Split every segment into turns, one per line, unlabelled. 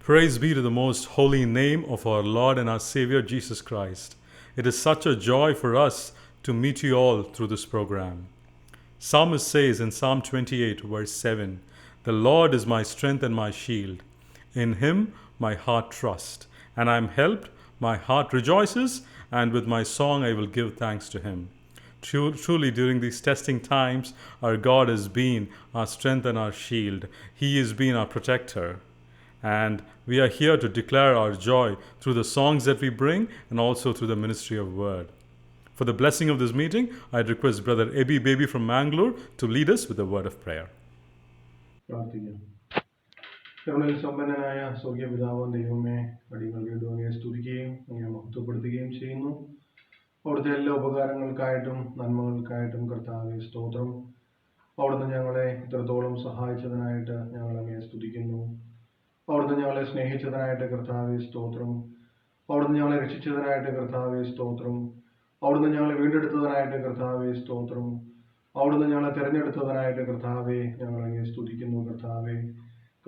Praise be to the most holy name of our Lord and our Savior Jesus Christ. It is such a joy for us to meet you all through this program. Psalmist says in Psalm 28 verse 7, "The Lord is my strength and my shield. In him my heart trusts, and I am helped. My heart rejoices, and with my song I will give thanks to him." Truly, during these testing times, our God has been our strength and our shield. He has been our protector. And we are here to declare our joy through the songs that we bring and also through the ministry of word. For the blessing of this meeting, I request Brother Ebi Baby from Mangalore to lead us with a word of prayer.
പ്രാർത്ഥിക്കാം. കരുണയിൽ സമ്പന്നനായ സ്വർഗീയ പിതാവാം ദൈവമേ, അടിയങ്ങൾ വീണ്ടും അങ്ങയെ സ്തുതിക്കുകയും അങ്ങയെ മഹത്വപ്പെടുത്തുകയും ചെയ്യുന്നു. അവിടുത്തെ എല്ലാ ഉപകാരങ്ങൾക്കായിട്ടും നന്മകൾക്കായിട്ടും കർത്താവേ സ്തോത്രം. അവിടുന്ന് ഞങ്ങളെ ഇത്രത്തോളം സഹായിച്ചതിനായിട്ട് ഞങ്ങൾ അങ്ങയെ സ്തുതിക്കുന്നു. അവിടുന്ന് ഞങ്ങളെ സ്നേഹിച്ചതിനായിട്ട് കർത്താവേ സ്തോത്രം. അവിടുന്ന് ഞങ്ങളെ രക്ഷിച്ചതിനായിട്ട് കർത്താവേ സ്തോത്രം. അവിടുന്ന് ഞങ്ങളെ വീണ്ടെടുത്തതിനായിട്ട് കർത്താവേ സ്തോത്രം. അവിടുന്ന് ഞങ്ങളെ തിരഞ്ഞെടുത്തതിനായിട്ട് കർത്താവേ ഞങ്ങൾ അങ്ങയെ സ്തുതിക്കുന്നു. കർത്താവേ,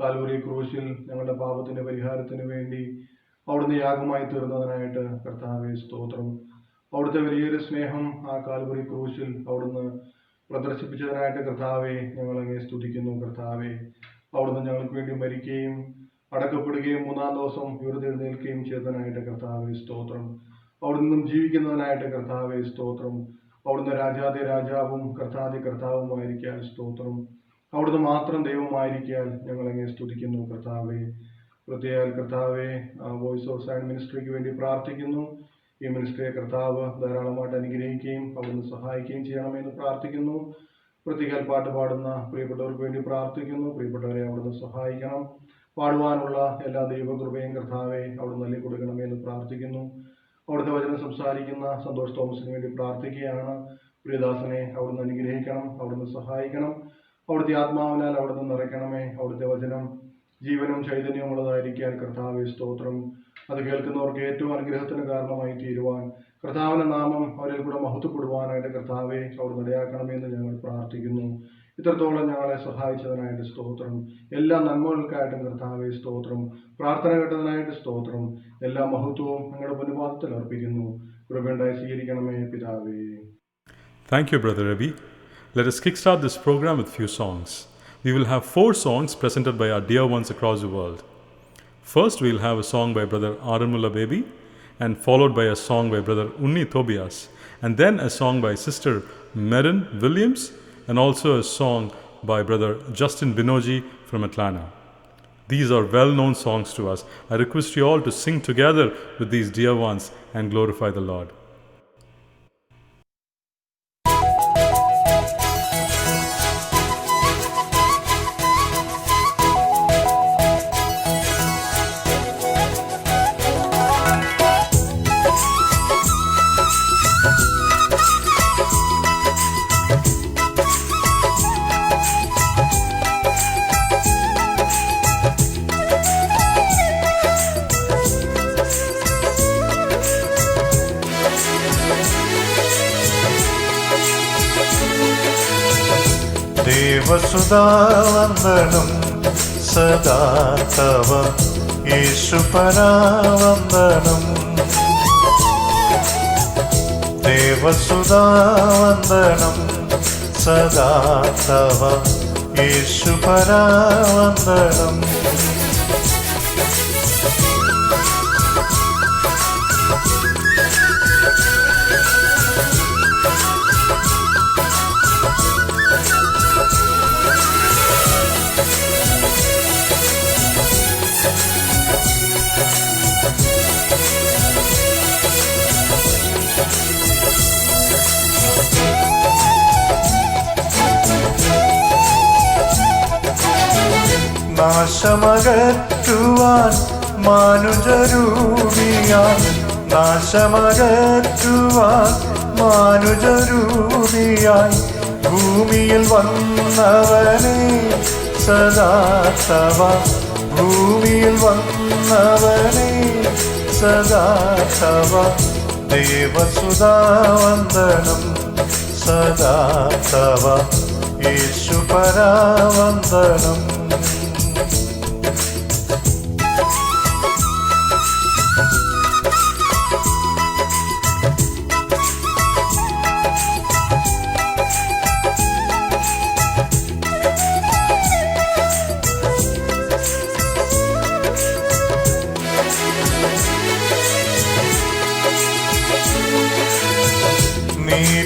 കാൽവരി ക്രൂശിൽ ഞങ്ങളുടെ പാപത്തിന്റെ പരിഹാരത്തിന് വേണ്ടി അവിടുന്ന് യാഗമായി തീർന്നതിനായിട്ട് കർത്താവേ സ്തോത്രം. അവിടുത്തെ വലിയൊരു സ്നേഹം ആ കാൽവരി ക്രൂശിൽ അവിടുന്ന് പ്രദർശിപ്പിച്ചതിനായിട്ട് കർത്താവേ ഞങ്ങൾ അങ്ങയെ സ്തുതിക്കുന്നു. കർത്താവേ, അവിടുന്ന് ഞങ്ങൾക്ക് വേണ്ടി മരിക്കുകയും അടക്കപ്പെടുകയും മൂന്നാം ദിവസം ഉയർത്തെഴുന്നേൽക്കുകയും ചെയ്തതിനായിട്ട് കർത്താവേ സ്തോത്രം. അവിടുന്ന് ജീവിക്കുന്നതിനായിട്ട് കർത്താവേ സ്തോത്രം. അവിടുന്ന് രാജാതി രാജാവും കർത്താതി കർത്താവുമായിരിക്കാൻ സ്തോത്രം. അവിടുന്ന് മാത്രം ദൈവമായിരിക്കാൻ ഞങ്ങൾ അങ്ങയെ സ്തുതിക്കുന്നു. കർത്താവേ, പ്രത്യേക കർത്താവേ, വോയിസ് ഓഫ് സയൻസ് മിനിസ്ട്രിക്ക് വേണ്ടി പ്രാർത്ഥിക്കുന്നു. ഈ മിനിസ്ട്രിയെ കർത്താവ് ധാരാളമായിട്ട് അനുഗ്രഹിക്കുകയും അവിടുന്ന് സഹായിക്കുകയും ചെയ്യണമെന്ന് പ്രാർത്ഥിക്കുന്നു. പ്രത്യേക പാട്ട് പാടുന്ന പ്രിയപ്പെട്ടവർക്ക് വേണ്ടി പ്രാർത്ഥിക്കുന്നു. പ്രിയപ്പെട്ടവരെ അവിടുന്ന് സഹായിക്കണം. പാടുവാനുള്ള എല്ലാ ദൈവകൃപയും കർത്താവെ അവിടുന്ന് നൽകി കൊടുക്കണമെന്ന് പ്രാർത്ഥിക്കുന്നു. അവിടുത്തെ വചനം സംസാരിക്കുന്ന സന്തോഷ് തോമസിന് വേണ്ടി പ്രാർത്ഥിക്കുകയാണ്. പ്രിയദാസനെ അവിടുന്ന് അനുഗ്രഹിക്കണം, അവിടുന്ന് സഹായിക്കണം. അവിടുത്തെ ആത്മാവിനാൽ അവിടുന്ന് നിറയ്ക്കണമേ. അവിടുത്തെ വചനം ജീവനും ചൈതന്യമുള്ളതായിരിക്കാൻ കർത്താവെ സ്തോത്രം. അത് കേൾക്കുന്നവർക്ക് ഏറ്റവും അനുഗ്രഹത്തിന് കാരണമായി തീരുവാൻ, കർത്താവിന്റെ നാമം അവരിൽ കൂടെ മഹത്വപ്പെടുവാനായിട്ട് കർത്താവെ അവിടുന്ന് ഇടയാക്കണമെന്ന് ഞങ്ങൾ പ്രാർത്ഥിക്കുന്നു. ഇത്രത്തോളം ഞങ്ങളെ സഹായിച്ചതിനായിട്ട് സ്തോത്രം. എല്ലാ നന്മകൾക്കായിട്ടും കർത്താവെ സ്തോത്രം. പ്രാർത്ഥന കേട്ടതിനായിട്ട് സ്തോത്രം. എല്ലാ മഹത്വവും ഞങ്ങളുടെ മുൻപാദത്തിൽ അർപ്പിക്കുന്നു. കൃപയുണ്ടായി സ്വീകരിക്കണമേ പിതാവേ.
Thank you, Brother Ebi. Let us kickstart this program with few songs. We will have 4 songs presented by our dear ones across the world. First, we will have a song by Brother Aranmulla Baby, and followed by a song by Brother Unni Tobias, and then a song by Sister Merin Williams, and also a song by Brother Justin Binoji from Atlanta. These are well-known songs to us. I request you all to sing together with these dear ones and glorify the Lord.
ദേവസുധാവന്ദനം സദാ തവ യേശുപരാവന്ദനം. ദേവസുധാവന്ദനം സദാ തവ യേശുപരാവന്ദനം. നാശമകറ്റുവാൻ മാനുജരൂപിയാൻ, നാശമകറ്റുവാൻ മാനുജരൂപിയായി ഭൂമിയിൽ വന്നവനെ സദാ തവ, ഭൂമിയിൽ വന്നവനെ സദാ തവ. ദേവസുധാവന്ദനം സദാ തവ യേശുപരാവന്ദനം.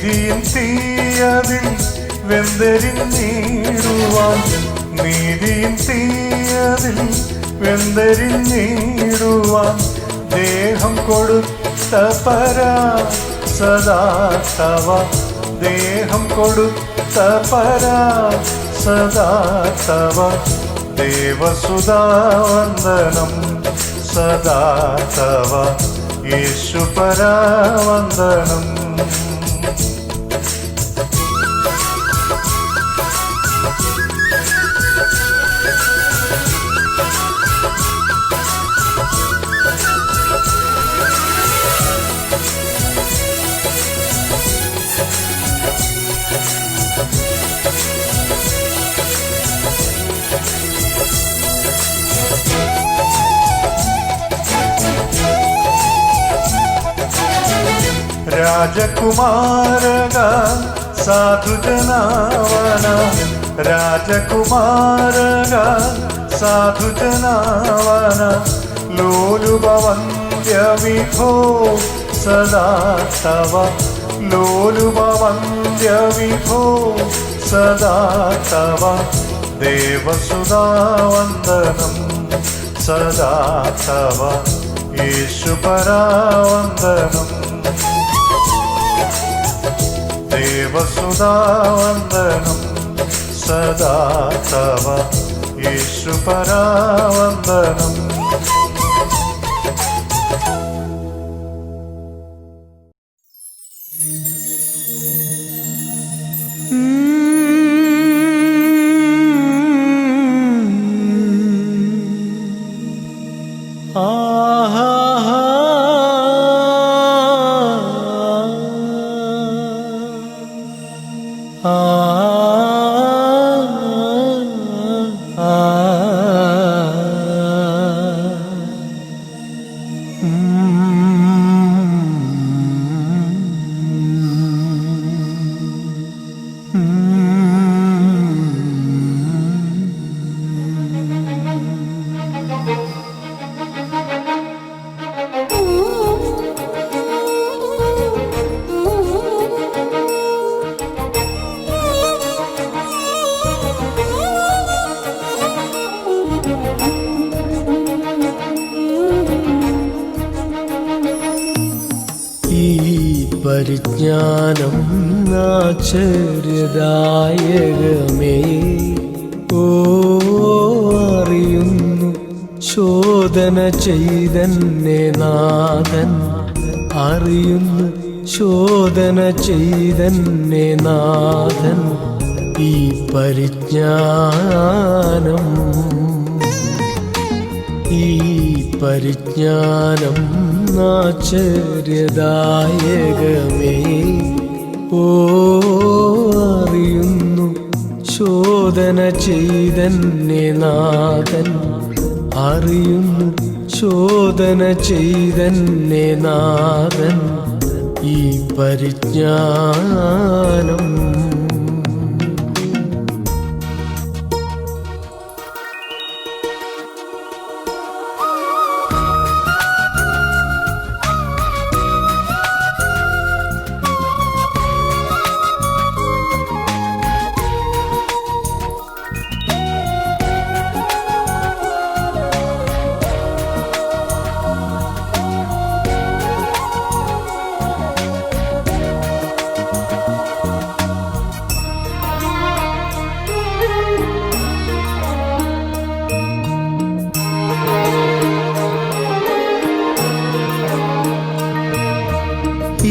നീതിയും തീയതിൽ വെന്തരിഞ്ഞിടുവാൻ, നീതിയും തീയതിൽ വെന്തരിഞ്ഞിടുവാൻ ദേഹം കൊടുത്ത പരാ സദാ തവ, ദേഹം കൊടുത്ത പരാ സദാ തവ. ദേവസുതാവന്ദനം സദാ തവ, യേശുപരാവന്ദനം. രാജകുമാരക സാധുജനാവന, രാജകുമാരക സാധുജനാവന, ലോലുഭവന്ദ്യവിഭോ സദാ തവ, ലോലുഭവന്ദ്യവിഭോ സദാ തവ. ദേവസുതാവന്ദനം സദാ തവ, യേശുപരാവന്ദനം. ദേവസുതാവന്ദനം സദാ തവ, യേശുപരാവന്ദനം.
പരിജ്ഞാനം ആശ്ചര്യദായകമേ, ഓ അറിയുന്നു ശോധന ചെയ്തന്നെ നാഥൻ, അറിയുന്നു ശോധന ചെയ്തന്നെ നാഥൻ. ഈ പരിജ്ഞാനം, ഈ പരിജ്ഞാനം ആശ്ചര്യദായകമേ, ഓ അറിയുന്നു ശോധന ചെയ്തന്നെ നാഥൻ, അറിയുന്നു ശോധന ചെയ്തന്നെ നാഥൻ. ഈ പരിജ്ഞാനം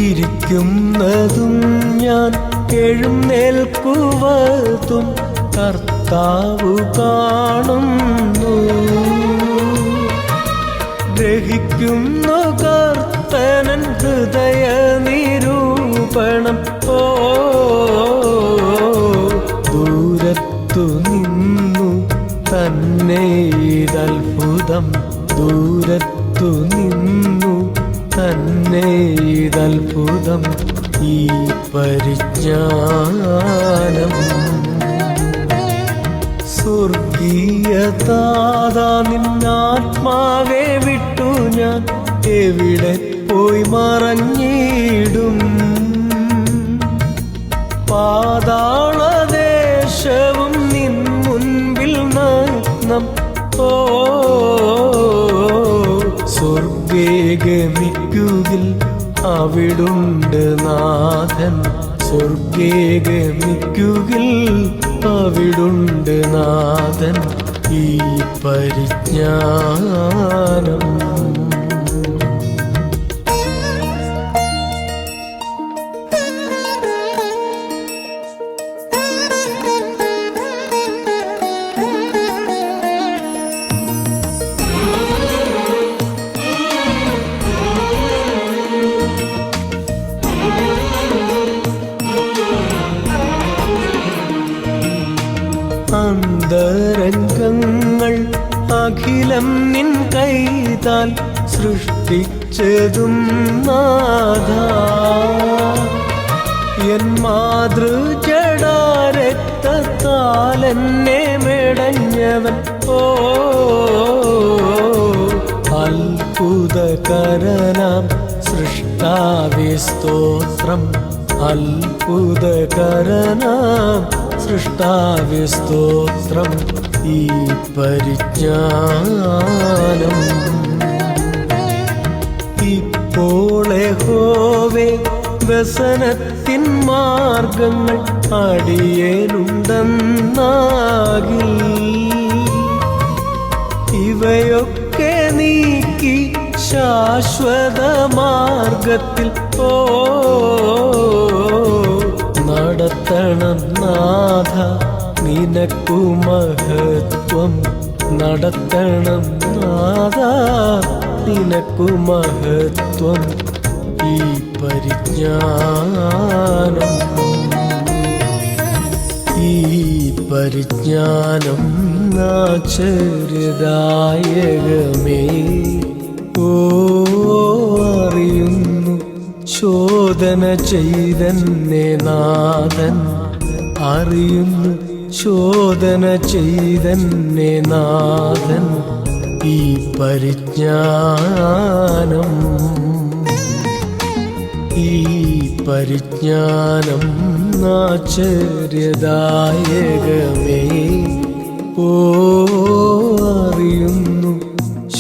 ഇരിക്കുന്നതും ഞാൻ എഴുന്നേൽക്കുവതും കർത്താവ് കാണുന്നു, ഗ്രഹിക്കുന്നു കർത്തനൻ ഹൃദയ നിരൂപണം. ഓ ദൂരത്തു നിന്നു തന്നെ ഇതത്ഭുതം, ദൂരത്തു നിന്നു തന്നെ ഇതത്ഭുതം. ഈ പരിജ്ഞാനം സ്വർഗീയ താതാ നിന്നാത്മാവെ വിട്ടു ഞാൻ എവിടെ പോയി മറഞ്ഞിടും. പാതാളദേശവും നിൻ മുൻപിൽ നഗ്നം. ഓ സ്വർഗേ ഗമിക്കുകിൽ അവിടുണ്ട് നാഥൻ. സ്വർഗേ ഗമിക്കുകിൽ അവിടുണ്ട് നാഥൻ. ഈ പരിജ്ഞാനം അന്തരംഗങ്ങൾ അഖിലം നിൻ കൈതാൽ സൃഷ്ടിച്ചതും നാഥ. എൻ മാതൃജടാരക്തത്താൽ എന്നെ മെടഞ്ഞവൻ. ഓ അത്ഭുതകരനാം സൃഷ്ടാവേ സ്തോത്രം. അത്ഭുതകരനാം സൃഷ്ടാവേ സ്തോത്രം. ഈ പരിജ്ഞാനം ഇപ്പോൾ യഹോവേ വ്യസനത്തിൻ മാർഗങ്ങൾ അടിയേനുണ്ടെന്നാകിൽ ഇവയൊക്കെ നീക്കി ശാശ്വത മാർഗത്തിൽ നടത്തണം നാഥ നിനക്കു മഹത്വം. നടത്തണം നാഥ നിനക്കു മഹത്വം. ഈ പരിജ്ഞാനം ഈ പരിജ്ഞാനം ആശ്ചര്യദായകമേ. ഓ അറിയുന്നു ശോധന ചെയ്തെന്നെ നാഥൻ. അറിയുന്നു ശോധന ചെയ്തെന്നെ നാഥൻ. ഈ പരിജ്ഞാനം ഈ പരിജ്ഞാനം ആശ്ചര്യദായകമേ. ഓ അറിയുന്നു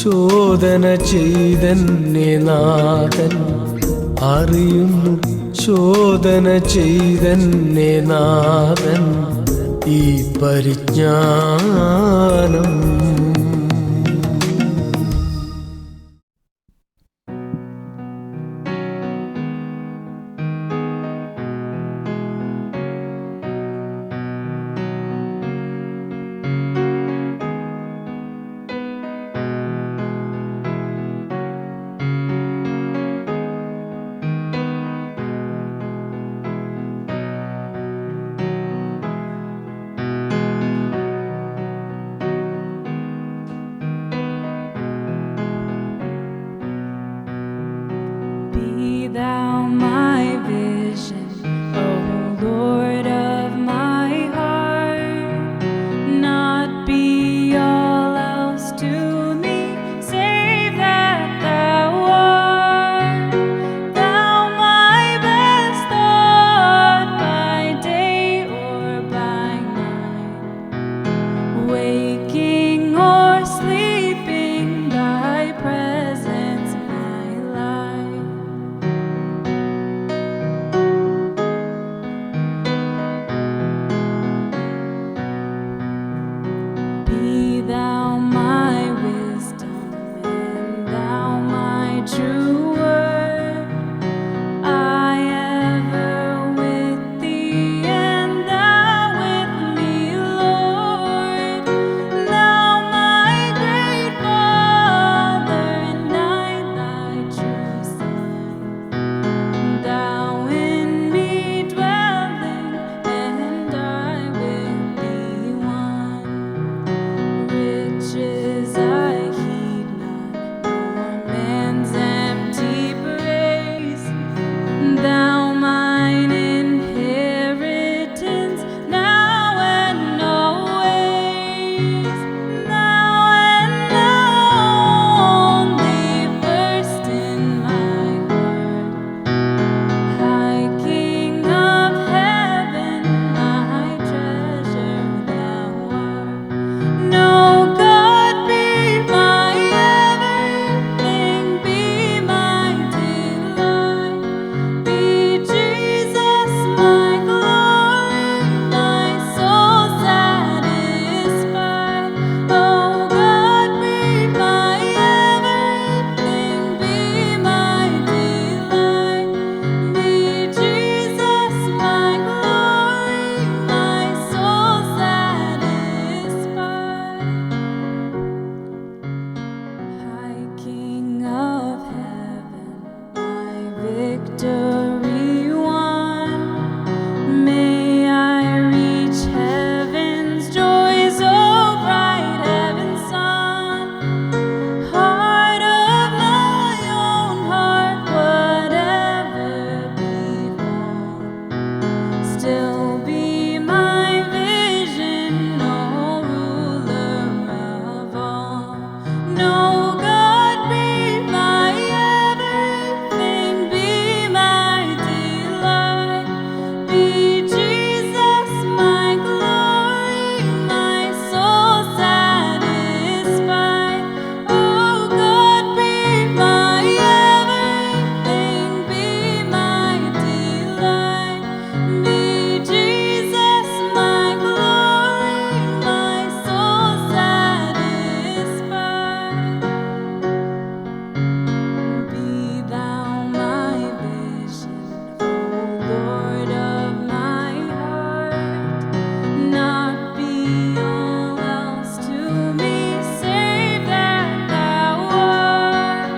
ശോധന ചെയ്തെന്നെ നാഥൻ. അറിയുന്നു ശോധന ചെയ്തെന്നെ നാഥൻ. ഈ പരിജ്ഞാനം
victory won. May I reach heaven's joys, oh bright heaven's sun. Heart of my own heart, whatever befall, still be my vision, no ruler of all. No God, be my everything, be my delight. Be Jesus my glory, my soul satisfied. Oh God, be my everything, be my delight. Be Jesus my glory, my soul satisfied. Be thou my vision, O Lord of my heart. Not be all else to me, save that thou art.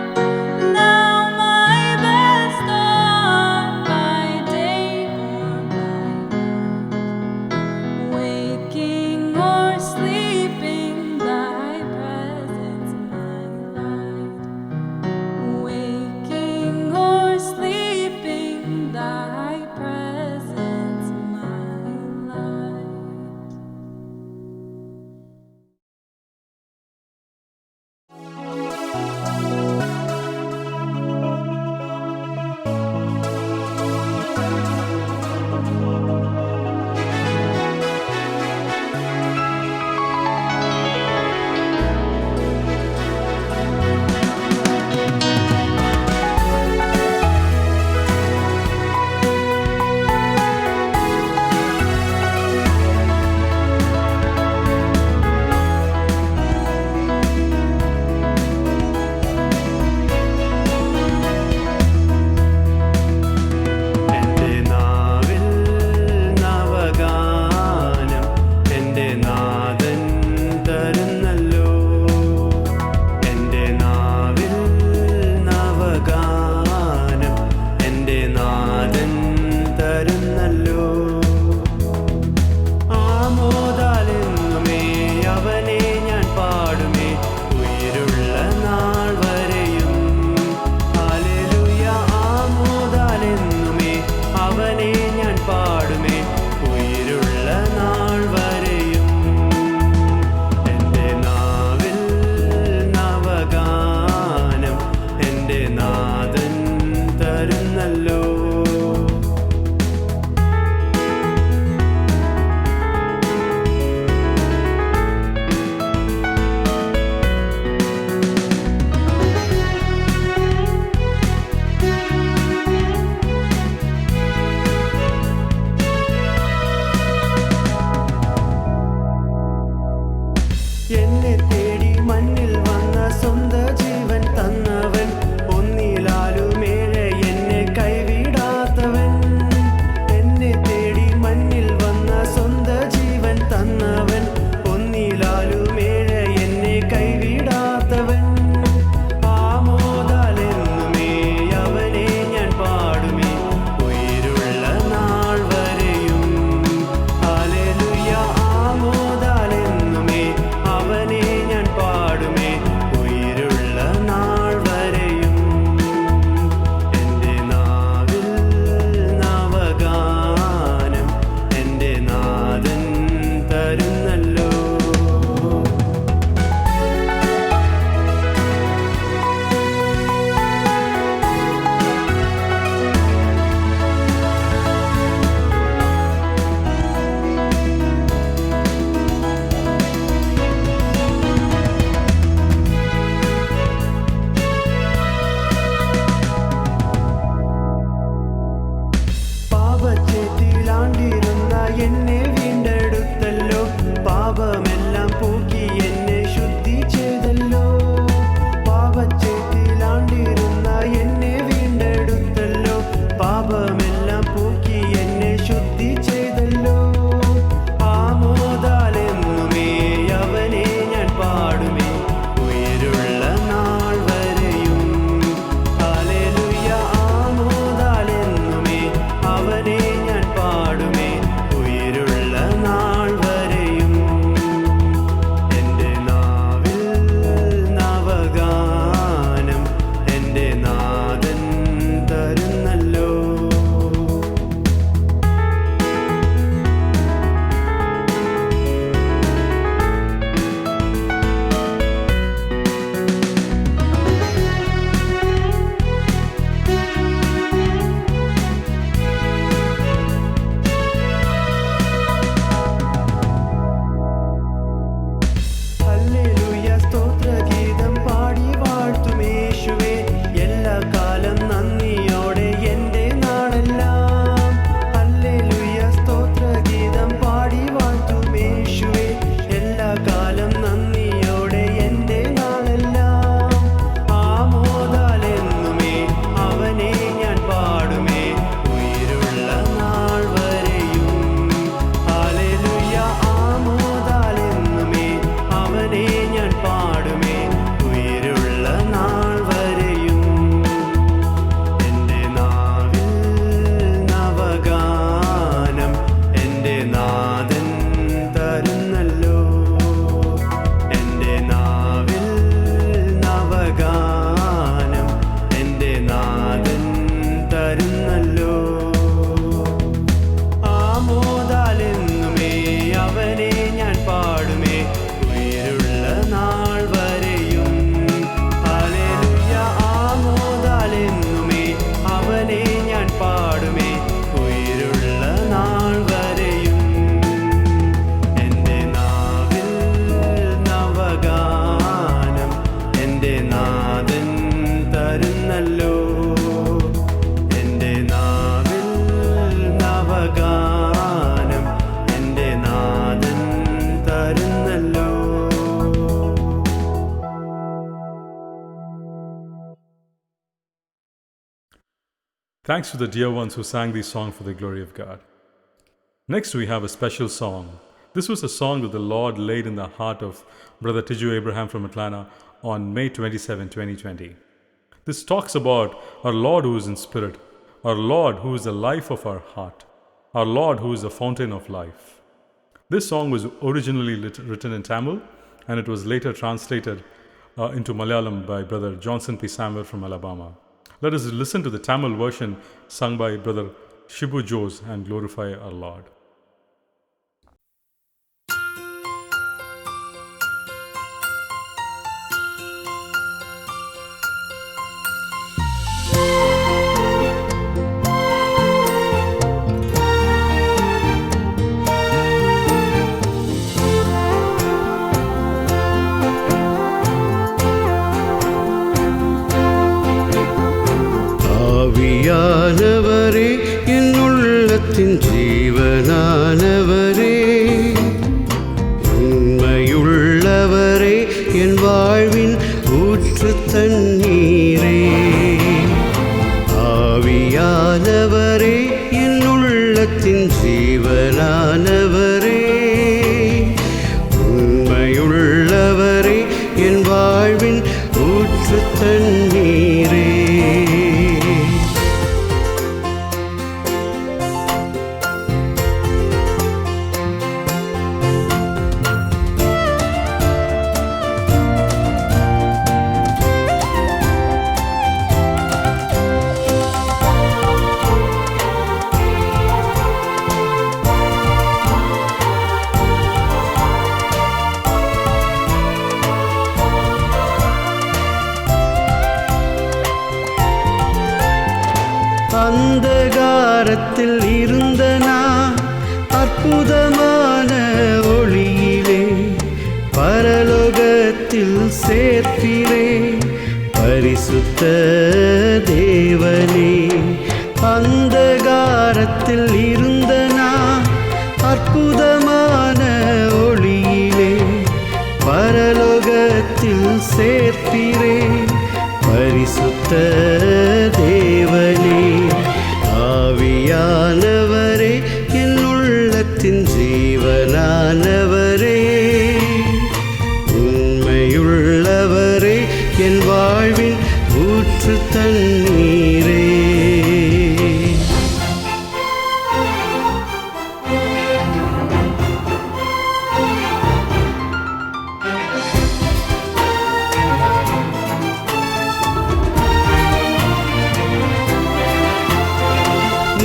Thou my best thought by day or by night. Waking or sleeping, thy presence my light. Waking or sleeping, thy presence my light.
എൻ്റെ നാവിൽ നവഗാനം എൻ്റെ നാഥൻ തരുന്നല്ലോ. എൻ്റെ നാവിൽ നവഗാനം എൻ്റെ നാഥൻ തരുന്നല്ലോ. ആമോദാലെന്നുമേ അവനെ ഞാൻ പാടുമേ, ഉயிருള്ള നാൾ വരെയും. ഹല്ലേലൂയ. ആമോദാലെന്നുമേ അവനെ ഞാൻ പാടുമേ, ഉயிருള്ള നാൾ വരെയും. എൻ്റെ നാവിൽ നവഗാനം എൻ്റെ നാഥൻ തരുന്നല്ലോ. എന്നെ തേടി മണ്ണിൽ വന്ന സ്വന്ത ജീവൻ തന്നവൻ, ഒന്നിലാലുമേഴെ എന്നെ കൈവിടാത്തവൻ. എന്നെ തേടി മണ്ണിൽ വന്ന സ്വന്ത ജീവൻ തന്നവൻ, ഒന്നിലാലുമേഴെ എന്നെ കൈവിടാത്തവൻ. ആമോദാലെന്നുമേ അവനെ ഞാൻ പാടുമേ, ഉயிருള്ള നാൾ വരെയും. ഹല്ലേലൂയ. ആമോദാലെന്നുമേ അവനെ ഞാൻ പാടുമേ, ഉயிருള്ള നാൾ വരെയും. എൻ്റെ നാവിൽ നവഗാനം എൻ്റെ നാഥൻ തരുന്നല്ലോ. പാപച്ചേറ്റിലാണ്ടിരുന്ന എന്നെ വീണ്ടെടുത്തല്ലോ. പാപമെല്ലാം പോക്കി എന്നെ ശുദ്ധി ചെയ്തല്ലോ. പാപച്ചേറ്റിലാണ്ടിരുന്ന എന്നെ വീണ്ടെടുത്തല്ലോ. പാപമെല്ലാം പോക്കി എന്നെ ശുദ്ധി ചെയ്തല്ലോ. ആമോദാലെന്നുമേ അവനെ ഞാൻ പാടുമേ, ഉயிருള്ള നാൾ വരെയും. Hallelujah. ആമോദാലെന്നുമേ
Thanks to the dear ones who sang these songs for the glory of God. Next, we have a special song. This was a song that the Lord laid in the heart of Brother Tiju Abraham from Atlanta on May 27, 2020. This talks about our Lord who is in spirit, our Lord who is the life of our heart, our Lord who is the fountain of life. This song was originally written in Tamil, and it was later translated into Malayalam by Brother Johnson P. Samuel from Alabama. Let us listen to the Tamil version sung by Brother Shibu Jose and glorify our Lord.
ஆவியானவரே என் உள்ளத்தின் ஜீவனானவரே, உண்மையுள்ளவரே என் வாழ்வின் ஊற்று தண்ணீரே. ஆவியானவரே என் உள்ளத்தின் ஜீவனானவரே, உண்மையுள்ளவரே என் வாழ்வின் ஊற்று தண்ணீரே. அந்தகாரத்தில் இருந்த நான் அற்புதமான ஒளியிலே பரலோகத்தில் சேர்த்திரே பரிசுத்த தேவனே. அந்தகாரத்தில் இருந்த நான் அற்புதமான ஒளியிலே பரலோகத்தில் சேர்த்திரே பரிசுத்த தேவனே. ஆவியானவரே என் உள்ளத்தின் ஜீவனானவரே, உண்மையுள்ளவரே என் வாழ்வின் ஊற்று தண்ணீரே.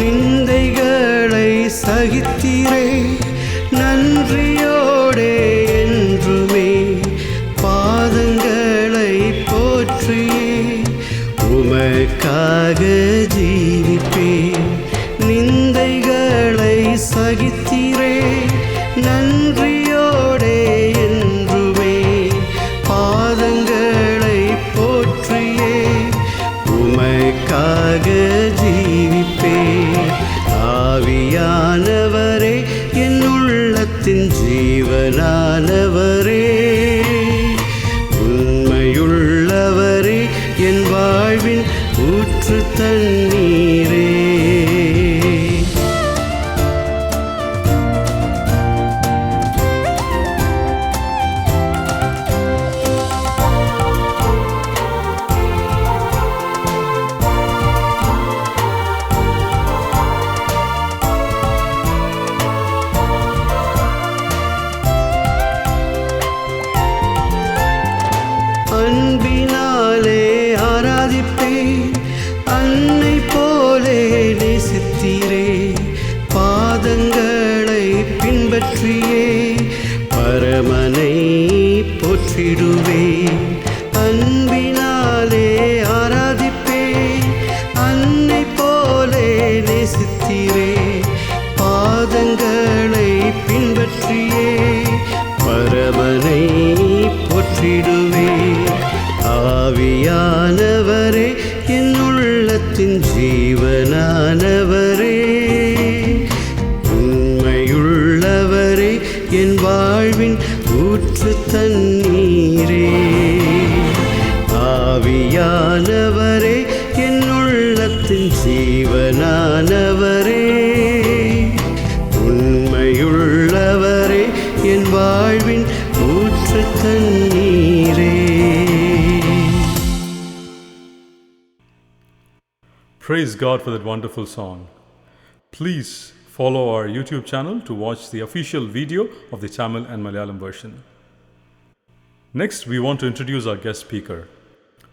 நிந்தைகளை சகித்திரே நன்றியோடே என்றுமே, பாதங்களை போற்றியே உமக்காக ஜீவிப்பேன். நிந்தைகளை சகித்திரே நன்றியோடே என்றுமே, பாதங்களை போற்றியே உமக்காக ஜீவிப்பேன். ஆவியானவரே என் உள்ளத்தின் ஜீவனானவரே, உண்மையுள்ளவரே என் வாழ்வின் ஊற்று தண்ணீரே. அன்பினாலே ஆராதிப்பேன், அன்னை போலே நேசித்தீரே பாதங்களை பின்பற்றியே பரமனை போற்றிடுவேன். அன்பினாலே ஆராதிப்பேன், அன்னை போலே நேசித்தீரே பாதங்களை பின்பற்றியே பரமனை போற்றிடுவேன். ஆவியானவரே என் உள்ளத்தின் ஜீவனானவரே, உண்மையுள்ளவரே என் வாழ்வின் ஊற்று தண்ணீரே. ஆவியானவரே என் உள்ளத்தின் ஜீவ
Praise God for that wonderful song. Please follow our YouTube channel to watch the official video of the Tamil and Malayalam version. Next, we want to introduce our guest speaker.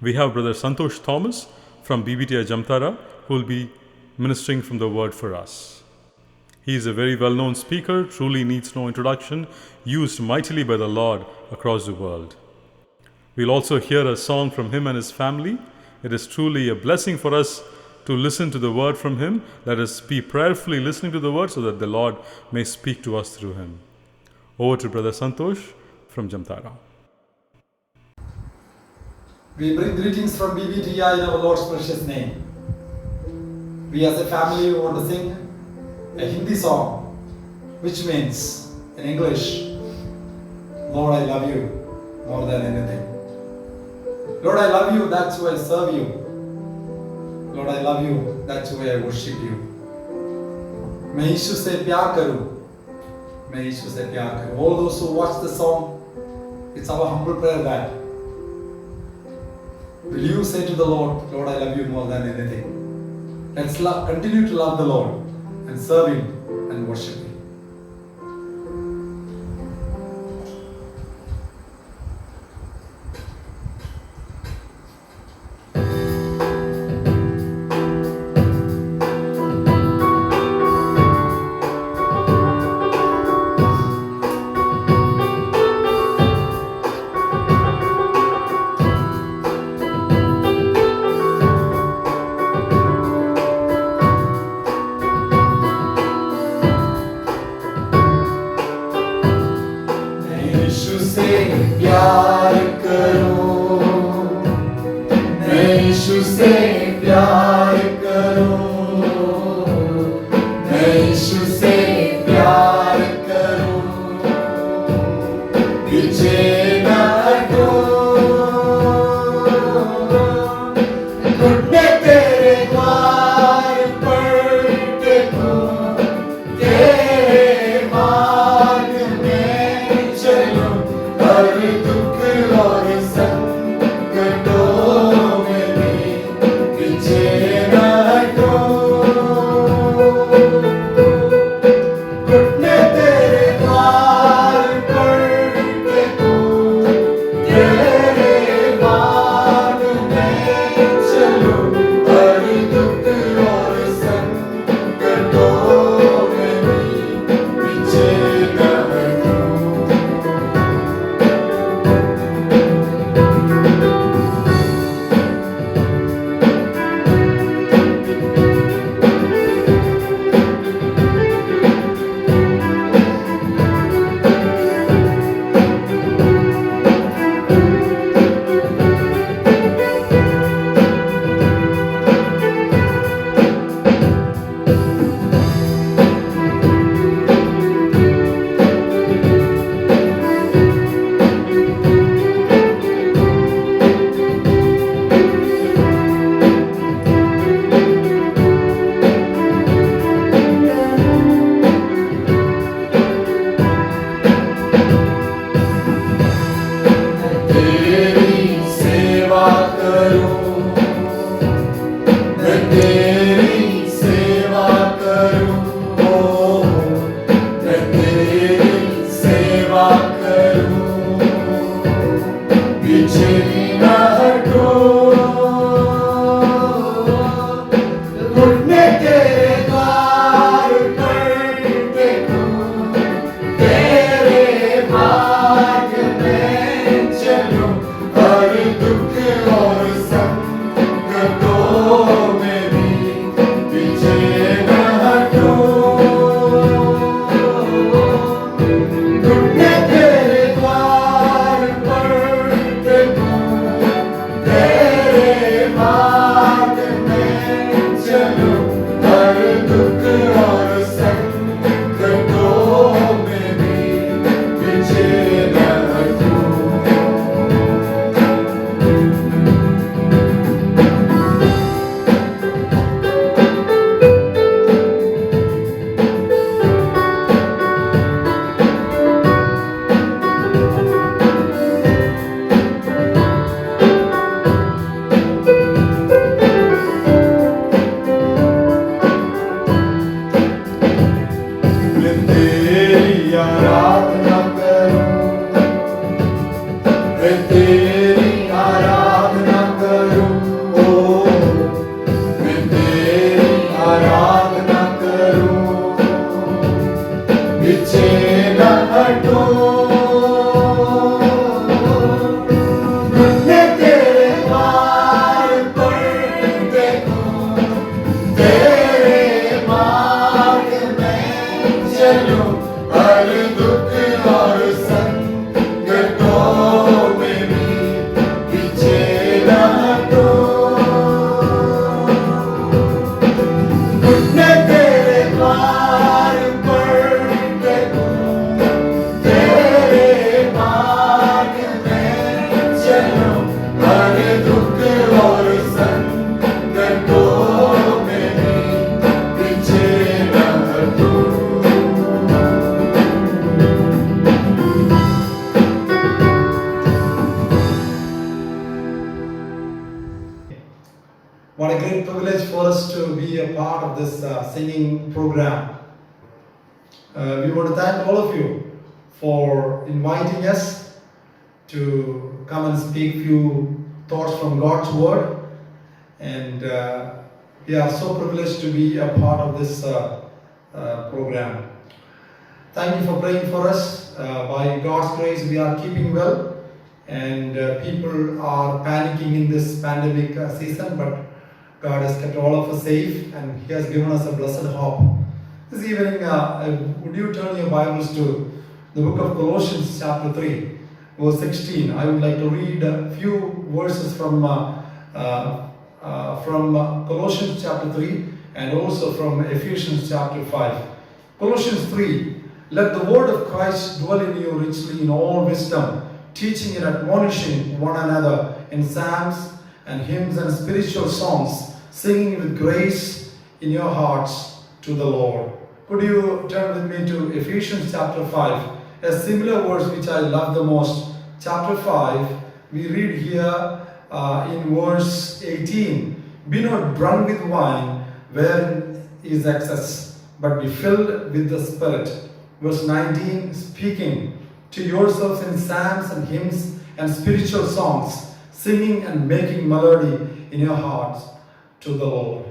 We have Brother Santosh Thomas from BBTI Jamtara, who will be ministering from the word for us. He is a very well-known speaker, truly needs no introduction, used mightily by the Lord across the world. We'll also hear a song from him and his family. It is truly a blessing for us to listen to the word from him. Let us be prayerfully listening to the word so that the Lord may speak to us through him. Over to Brother Santosh from Jamtara.
We bring greetings from BBTI in our Lord's precious name. We as a family want to sing a Hindi song which means in English, Lord, I love you more than anything. Lord, I love you, that's why I serve you. Lord, I love you, that's why I worship you. मैं यीशु से प्यार करूं, मैं यीशु से प्यार करूं. All those who watch the song, it's our humble prayer that will you say to the Lord, Lord, I love you more than anything. Let's continue to love the Lord and serve Him and worship Him. of this singing program. We want to thank all of you for inviting us to come and speak few thoughts from God's Word. And we are so privileged to be a part of this program. Thank you for praying for us. By God's grace, we are keeping well. And people are panicking in this pandemic season, but God has kept all of us safe and He has given us a blessed hope. This evening, would you turn your Bibles to the book of Colossians chapter 3, verse 16. I would like to read a few verses from Colossians chapter 3 and also from Ephesians chapter 5. Colossians 3, let the word of Christ dwell in you richly in all wisdom, teaching and admonishing one another in psalms and hymns and spiritual songs, singing with grace in your hearts to the Lord. Could you turn with me to Ephesians chapter 5, a similar verse which I love the most. Chapter 5, we read here in verse 18, be not drunk with wine wherein is excess, but be filled with the Spirit. Verse 19, speaking to yourselves in psalms and hymns and spiritual songs, singing and making melody in your hearts to the Lord.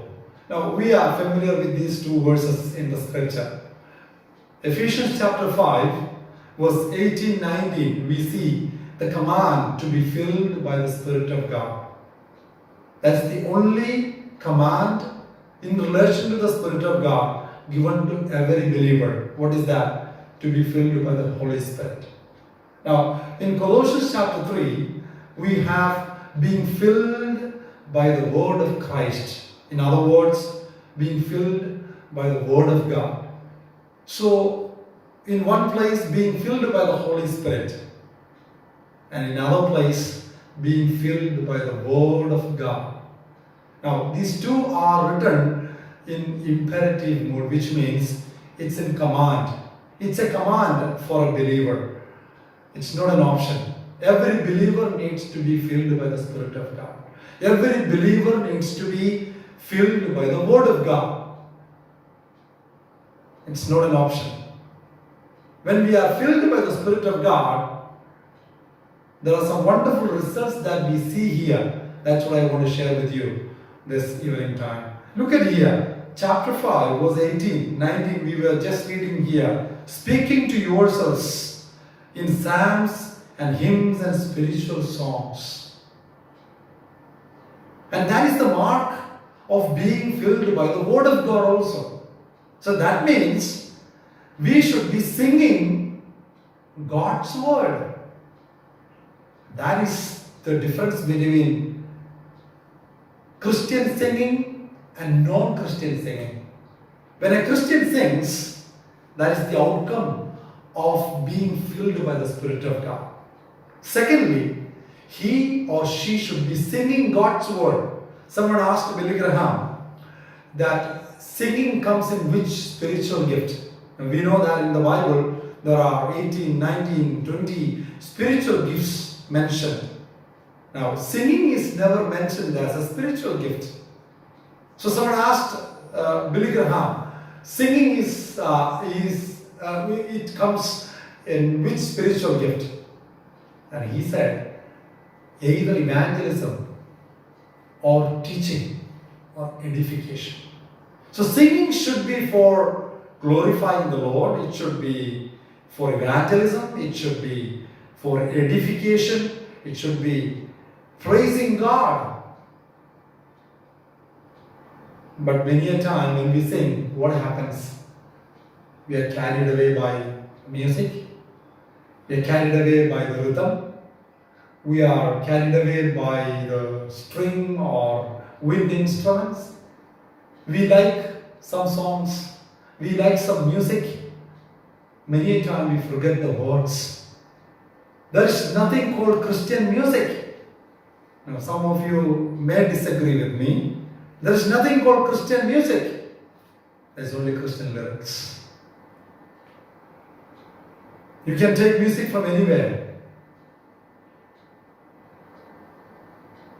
Now we are familiar with these two verses in the scripture. Ephesians chapter 5, verse 18-19, we see the command to be filled by the Spirit of God. That's the only command in relation to the Spirit of God given to every believer. What is that? To be filled by the Holy Spirit. Now, in Colossians chapter 3, we have being filled by the Word of Christ. In other words, being filled by the Word of God. So, in one place, being filled by the Holy Spirit, and in another place, being filled by the Word of God. Now, these two are written in imperative mode, which means it's in command. It's a command for a believer. It's not an option. Every believer needs to be filled by the Spirit of God. Every believer needs to be filled by the Word of God. It's not an option. When we are filled by the Spirit of God, there are some wonderful results that we see here. That's what I want to share with you this evening time. Look at here, chapter 5, verse 18, 19, we were just reading here. Speaking to yourselves in psalms and hymns and spiritual songs. And that is the mark of being filled by the Word of God also. So that means we should be singing God's Word. That is the difference between Christian singing and non-Christian singing. When a Christian sings, that is the outcome of being filled by the Spirit of God. Secondly, he or she should be singing God's Word. Someone asked Billy Graham that singing comes in which spiritual gift? And we know that in the Bible there are 18, 19, 20 spiritual gifts mentioned. Now, singing is never mentioned as a spiritual gift. So someone asked Billy Graham, singing it comes in which spiritual gift? And he said, either evangelism or teaching or edification. So singing should be for glorifying the Lord, it should be for evangelism, it should be for edification, it should be praising God. But many a time when we sing, what happens? We are carried away by music, we are carried away by the rhythm, we are carried away by the string or wind instruments. We like some songs, we like some music. Many a time we forget the words. There is nothing called Christian music. Now, some of you may disagree with me. There is nothing called Christian music. There is only Christian lyrics. You can take music from anywhere.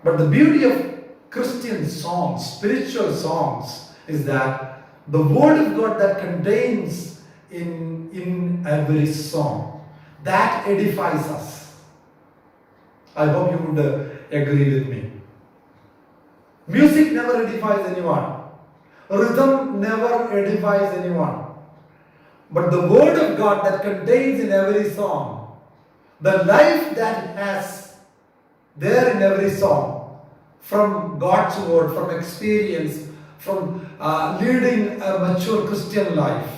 But the beauty of Christian songs, spiritual songs, is that the word of God that contains in every song that edifies us. I hope you would agree with me. Music never edifies anyone. Rhythm never edifies anyone. But the word of God that contains in every song, the life that has there in every song, from God's word, from experience, from leading a mature Christian life,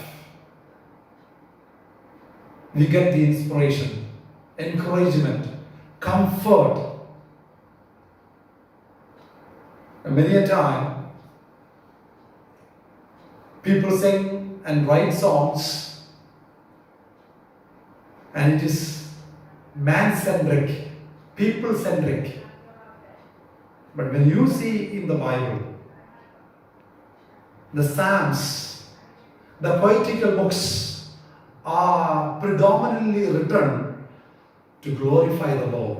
we get the inspiration, encouragement, comfort. And many a time, people sing and write songs, and it is man-centric, people-centric. But when you see in the Bible, the Psalms, the poetical books are predominantly written to glorify the Lord.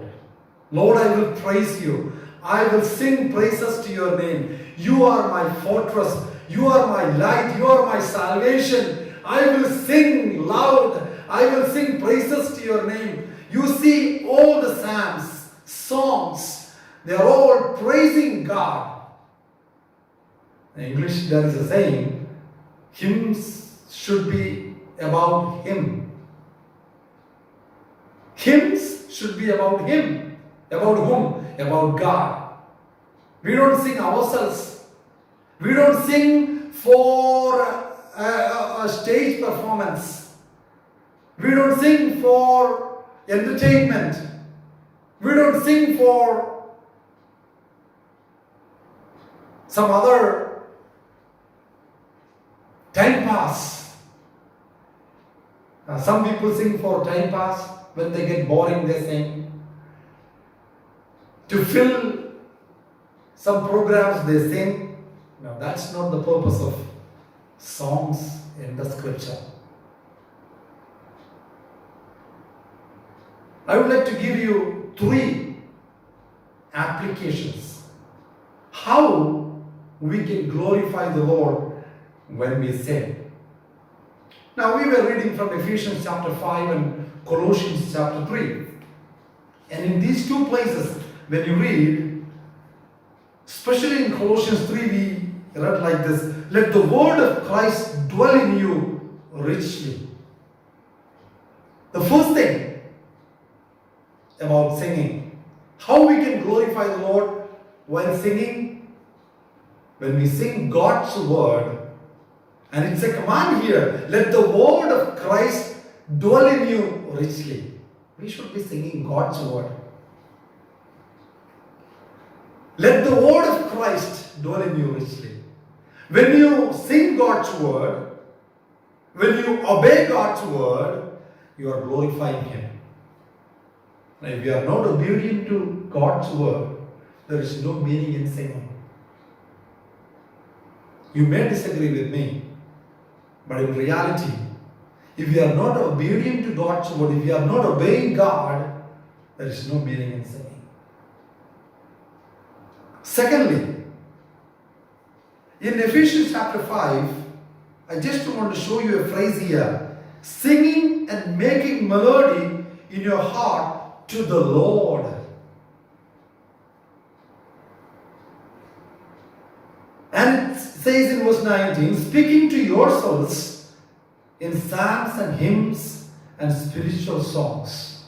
Lord, I will praise you. I will sing praises to your name. You are my fortress. You are my light. You are my salvation. I will sing loud. I will sing praises to your name. You see all the psalms, songs, they are all praising God. In English there is a saying, hymns should be about Him. Hymns should be about Him. About whom? About God. We don't sing ourselves. We don't sing for a stage performance. We don't sing for entertainment. We don't sing for some other time pass. Some people sing for time pass. When they get boring, they sing. To fill some programs, they sing. No, that's not the purpose of songs in the scripture. I would like to give you 3 applications how we can glorify the Lord when we sing. Now, we were reading from Ephesians chapter 5 and Colossians chapter 3. And in these 2 places, when you read, especially in Colossians 3, we read like this: let the word of Christ dwell in you richly. The first thing about singing, how we can glorify the Lord while singing, when we sing God's word, and it's a command here, let the word of Christ dwell in you richly. We should be singing God's word. Let the word of Christ dwell in you richly. When you sing God's word, when you obey God's word, you are glorifying Him. Now, if you are not obedient to God's word, there is no meaning in singing. You may disagree with me, but in reality, if you are not obedient to God's word, if you are not obeying God, there is no meaning in singing. Secondly, in Ephesians chapter 5, I just want to show you a phrase here: singing and making melody in your heart to the Lord. And it says in verse 19, speaking to yourselves in psalms and hymns and spiritual songs.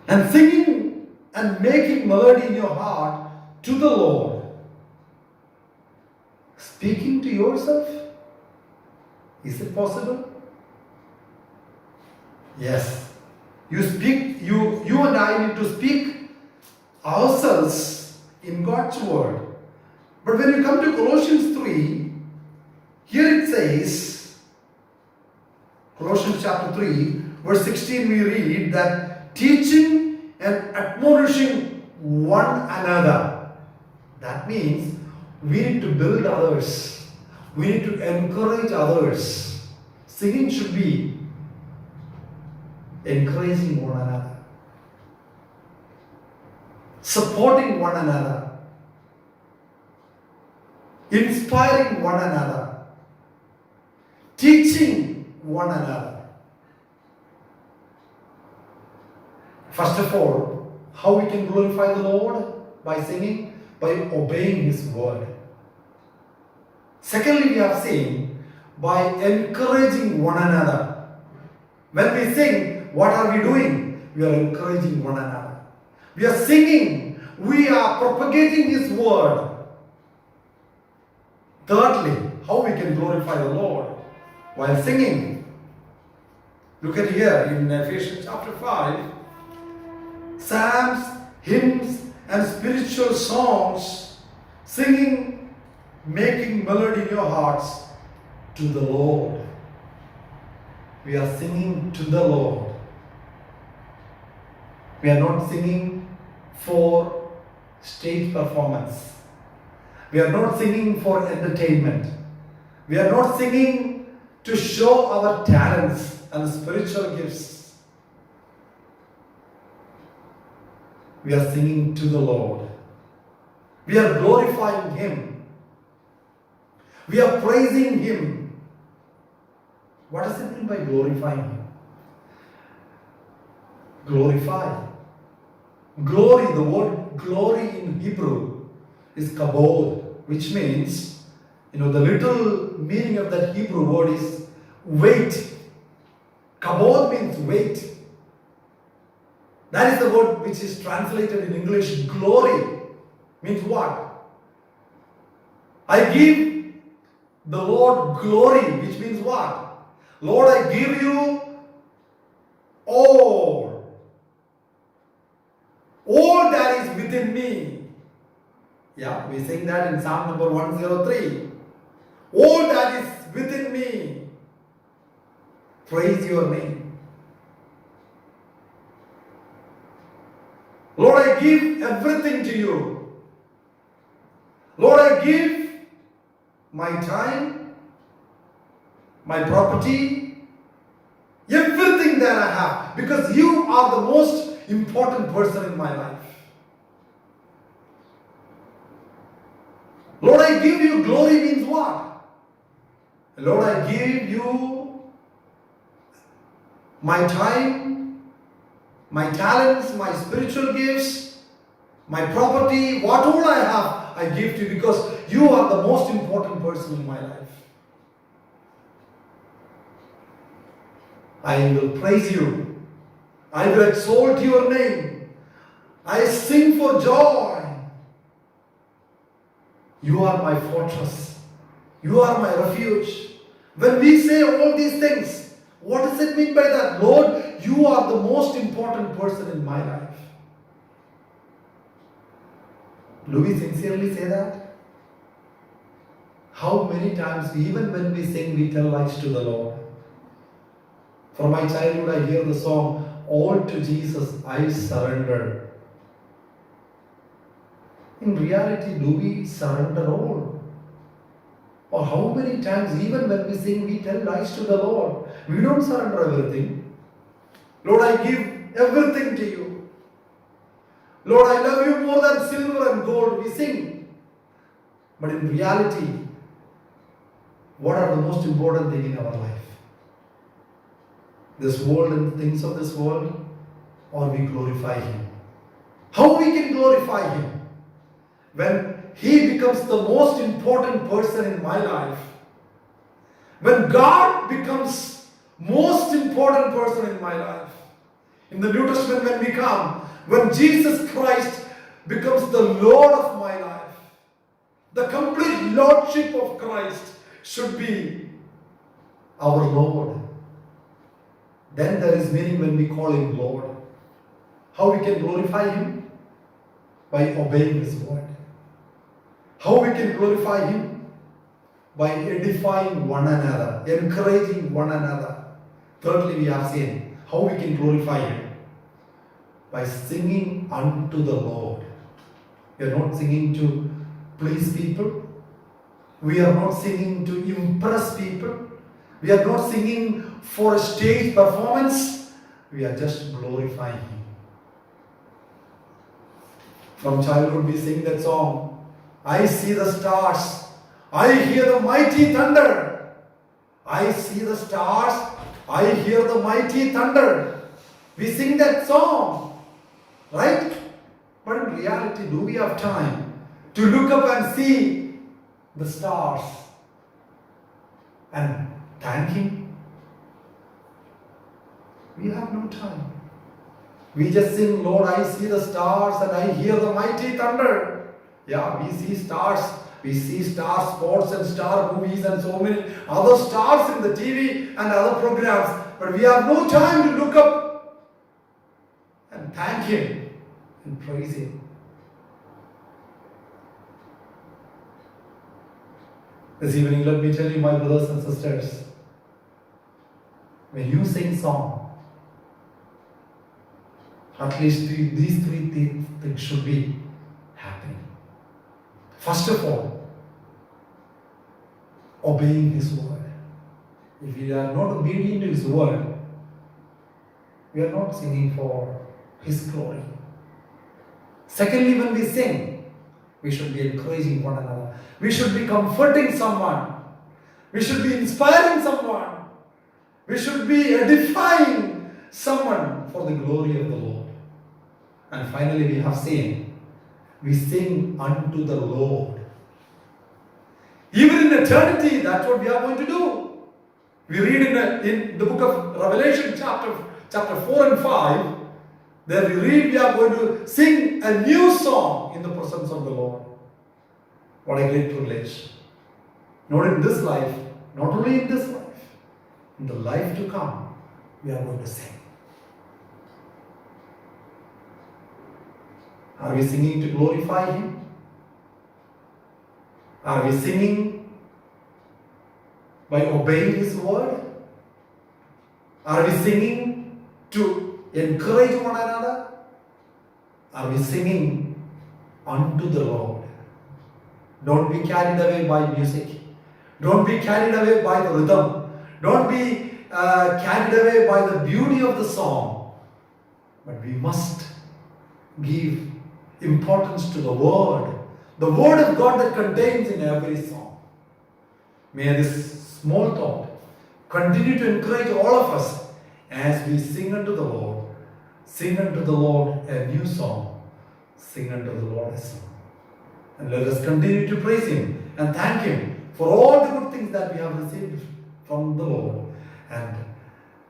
And singing and making melody in your heart to the Lord. Speaking to yourself? Is it possible? Yes. You and I need to speak ourselves in God's word. But when you come to Colossians 3, here it says, Colossians chapter 3, verse 16, we read that teaching and admonishing one another. That means we need to build others. We need to encourage others. Singing should be encouraging one another, supporting one another. inspiring one another, teaching one another. First of all, how we can glorify the Lord? By singing, by obeying His word. Secondly, we have seen by encouraging one another. When we sing, what are we doing? We are encouraging one another. We are singing, we are propagating His word. Thirdly, how we can glorify the Lord? While singing. Look at here in Ephesians chapter 5. Psalms, hymns, and spiritual songs, singing, making melody in your hearts to the Lord. We are singing to the Lord. We are not singing for stage performance. We are not singing for entertainment. We are not singing to show our talents and spiritual gifts. We are singing to the Lord. We are glorifying Him. We are praising Him. What does it mean by glorifying Him? Glorify. Glory, the word glory in Hebrew is kabod, which means, the little meaning of that Hebrew word is weight. Kabod means weight. That is the word which is translated in English glory. Means what? I give the Lord glory, which means what? Lord, I give you all. All that is within me. Yeah, we sing that in Psalm number 103. All that is within me. Praise your name. Lord, I give everything to you. Lord, I give my time, my property, everything that I have, because you are the most important person in my life. Lord, I give you glory means what? Lord, I give you my time, my talents, my spiritual gifts, my property, what all I have, I give to you because you are the most important person in my life. I will praise you. I will exalt your name. I sing for joy. You are my fortress. You are my refuge. When we say all these things, what does it mean by that? Lord, you are the most important person in my life. Do we sincerely say that? How many times, even when we sing, we tell lies to the Lord? From my childhood, I hear the song, all to Jesus I surrender. In reality, do we surrender all? Or how many times, even when we sing, we tell lies to the Lord? We don't surrender everything. Lord, I give everything to you. Lord, I love you more than silver and gold. We sing. But in reality, what are the most important thing in our life? This world and the things of this world, or we glorify Him? How we can glorify Him? When He becomes the most important person in my life. When God becomes most important person in my life. In the New Testament when we come, when Jesus Christ becomes the Lord of my life, the complete Lordship of Christ should be our Lord. Then there is meaning when we call Him Lord. How we can glorify Him? By obeying His word. How we can glorify Him? By edifying one another, encouraging one another. Thirdly, we have seen how we can glorify Him. By singing unto the Lord. We are not singing to please people. We are not singing to impress people. We are not singing for a stage performance. We are just glorifying Him. From childhood we sing that song. I see the stars I hear the mighty thunder. I see the stars. I hear the mighty thunder. We sing that song, right? But in reality, do we have time to look up and see the stars and thank Him? We have no time. We just sing, Lord, I see the stars and I hear the mighty thunder. Yeah, we see stars. We see star sports and star movies and so many other stars in the TV and other programs. But we have no time to look up and thank Him and praise Him. This evening, let me tell you, my brothers and sisters, when you sing song, at least these three things should be happening. First of all, obeying His word. If we are not obedient to His word, we are not singing for His glory. Secondly, when we sing, we should be encouraging one another. We should be comforting someone. We should be inspiring someone. We should be edifying someone for the glory of the Lord. And finally, we have seen, we sing unto the Lord. Even in eternity, that's what we are going to do. We read in the book of Revelation, chapter 4 and 5, there we read we are going to sing a new song in the presence of the Lord. What a great privilege. Not in this life, not only in this life, in the life to come, we are going to sing. Are we singing to glorify Him? Are we singing by obeying His word? Are we singing to encourage one another? Are we singing unto the Lord? Don't be carried away by music. Don't be carried away by the rhythm. Don't be carried away by the beauty of the song. But we must give importance to the word of God that contains in every song. May this small thought continue to encourage all of us as we sing unto the Lord. Sing unto the Lord a new song. Sing unto the Lord a song. And let us continue to praise Him and thank Him for all the good things that we have received from the Lord. And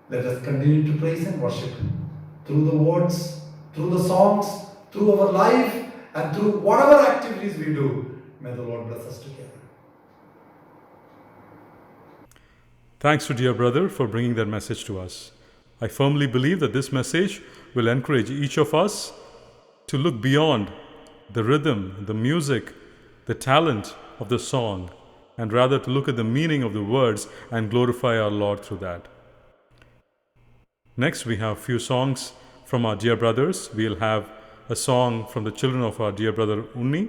let us continue to praise and worship through the words, through the songs, through our life, and through whatever activities we do. May the Lord bless us together.
Thanks to dear brother for bringing that message to us. I firmly believe that this message will encourage each of us to look beyond the rhythm, the music, the talent of the song, and rather to look at the meaning of the words and glorify our Lord through that. Next, we have a few songs from our dear brothers. We'll have a song from the children of our dear brother Unni,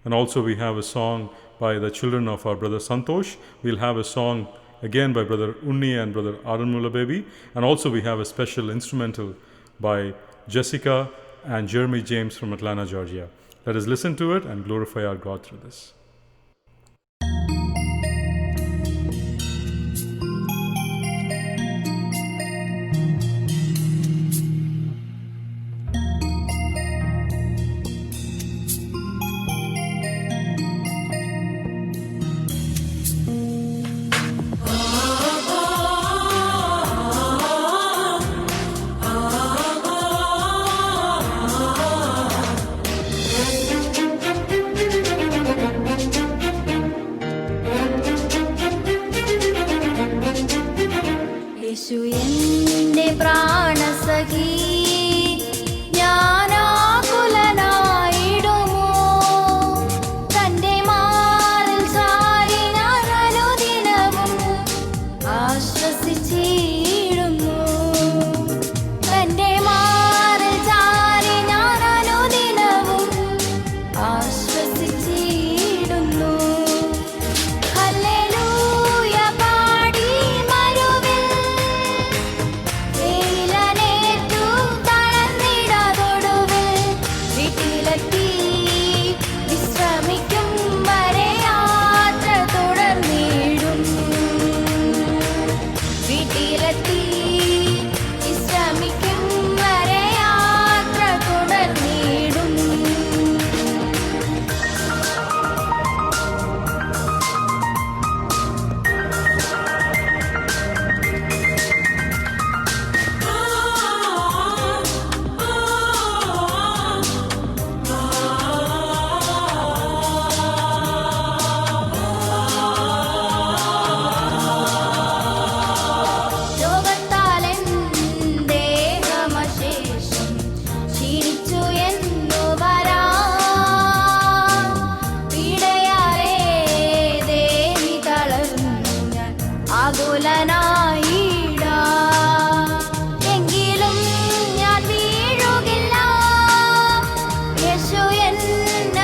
and also we have a song by the children of our brother Santosh. We'll have a song again by brother Unni and brother Arunmula Baby, and also we have a special instrumental by Jessica and Jeremy James from Atlanta, Georgia. Let us listen to it and glorify our God through this.
Thank you. എങ്കിലും ഞാൻ വീഴുകില്ല. യേശു എന്നരികിലുള്ളതാൽ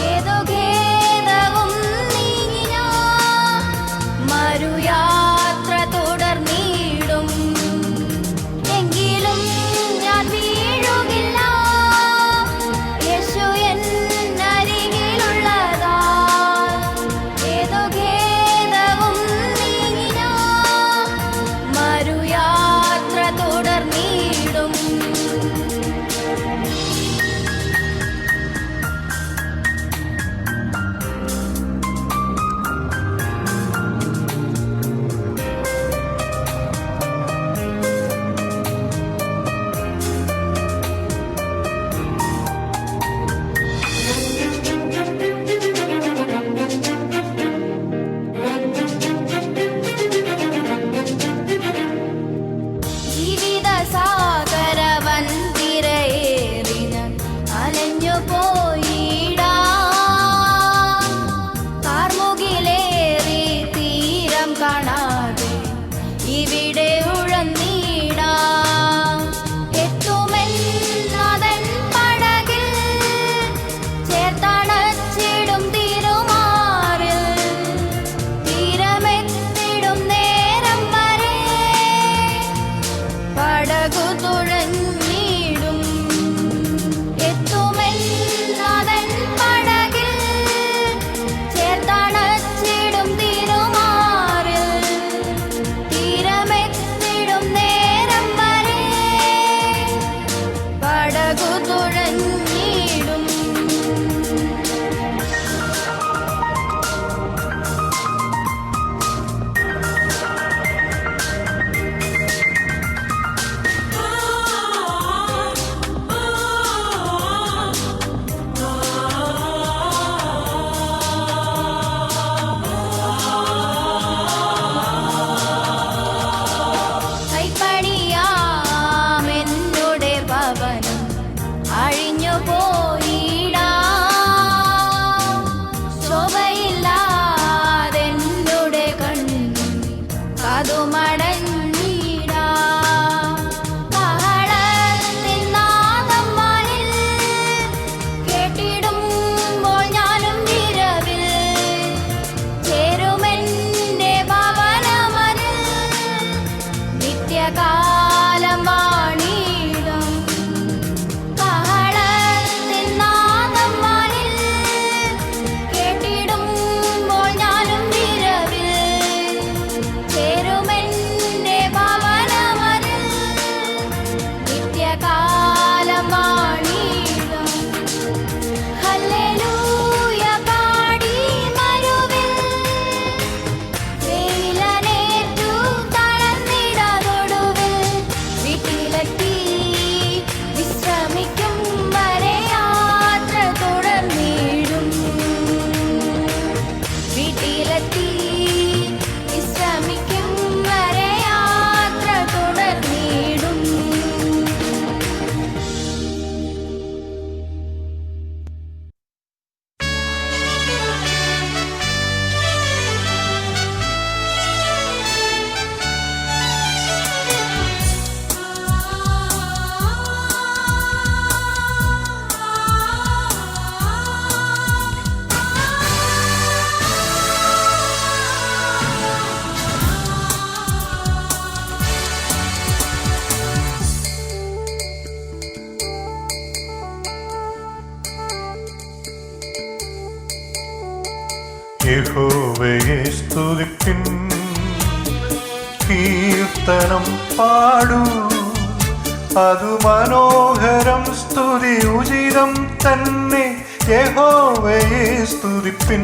ഏതു ഖേദവും നീങ്ങി ഞാൻ മറുയാത്ര തുടർന്നിടും. എങ്കിലും ഞാൻ വീഴുകില്ല. യേശു എന്നരികിലുള്ളതാൽ ഏതു ഖേദവും നീങ്ങി ഞാൻ മറുയാത്ര തുടർന്നിടും. ജീവിതസാഗരവൻ തിരയേറി ഞാൻ അലഞ്ഞു പോയിടാം. കാർമുകിലേറി തീരം കാണാതെ ഇവിടെ ഉഴന്നിടാം. എത്തുമെന്നതൻ പടകിൽ ചേർത്തണച്ചിടും തിരുമാറിൽ തീരമെത്തിടും നേരം വരെ പടകു തുഴഞ്ഞിടും. എത്തുമെന്നതൻ പടകിൽ ചേർത്തണച്ചിടും തിരുമാറിൽ തീരമെത്തിടും നേരം വരെ പടകു തുഴഞ്ഞിടും. കൈപ്പണിയാമെന്നുടെ ഭവനം അഴിഞ്ഞു പോയിടാം. ശോഭയില്ലാതെന്നുടെ കണ്ണു കതുമടഞ്ഞിടാം. ബഹളത്തിൻ നാദം വാനിൽ കേട്ടിടുമ്പോൾ ഞാനും വിരവിൽ ചേരുമെന്റെ ഭവനമതിൽ നിത്യകാലം വാണിടും. ബഹളത്തിൻ നാദം വാനിൽ കേട്ടിടുമ്പോൾ ഞാനും വിരവിൽ ചേരുമെന്റെ ഭവനമതിൽ നിത്യകാലം വാണിടും. ഹല്ലേലൂയ പാടി മരുവിൽ വെയിലനേറ്റു തളർന്നിടാതൊടുവിൽ വീട്ടിലെത്തി വിശ്രമിക്കും വരെ യാത്ര തുടർന്നിടും. വീട്ടിലെത്തി വിശ്രമിക്കും വരെ യാത്ര തുടർന്നിടും.
യഹോവയെ സ്തുതിപ്പിൻ, കീർത്തനം പാടൂ, അതു മനോഹരം, സ്തുതി ഉചിതം തന്നെ. യഹോവയെ സ്തുതിപ്പിൻ,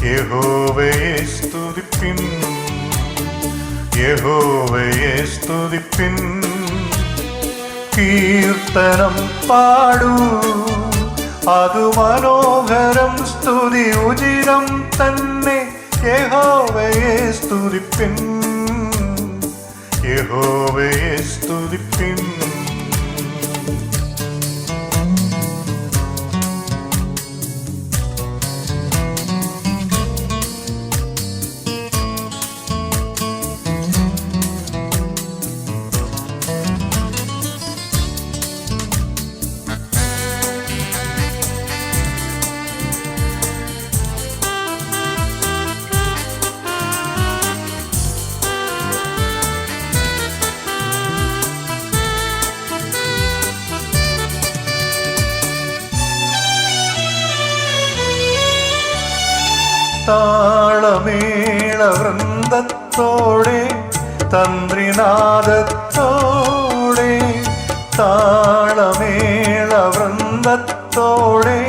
യഹോവയെ സ്തുതിപ്പിൻ, യഹോവയെ സ്തുതിപ്പിൻ, കീർത്തനം പാടൂ, അതു മനോഹരം, സ്തുതി ഉചിതം തന്നെ. യഹോവയെ സ്തുതിപ്പിൻ, യഹോവയെ സ്തുതിപ്പിൻ. താളമേള വൃന്ദത്തോടെ തന്ത്രിനാദത്തോടെ താളമേള വൃന്ദത്തോടെ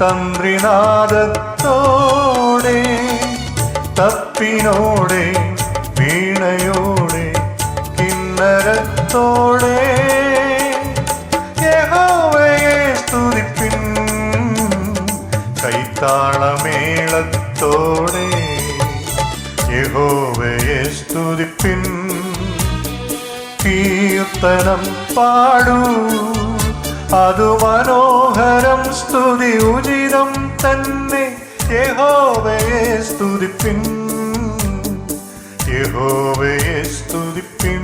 തന്ത്രിനാദത്തോടെ തപ്പിനോടെ വീണയോടെ കിന്നരത്തോടെ യഹോവയെ സ്തുതിപ്പിൻ കൈത്താളമേളത്തോടെ യഹോവയെ സ്തുതിപ്പിൻ കീർത്തനം പാടൂ അതു മനോഹരം സ്തുതി ഉചിതം തന്നെ യഹോവയെ സ്തുതിപ്പിൻ യഹോവയെ സ്തുതിപ്പിൻ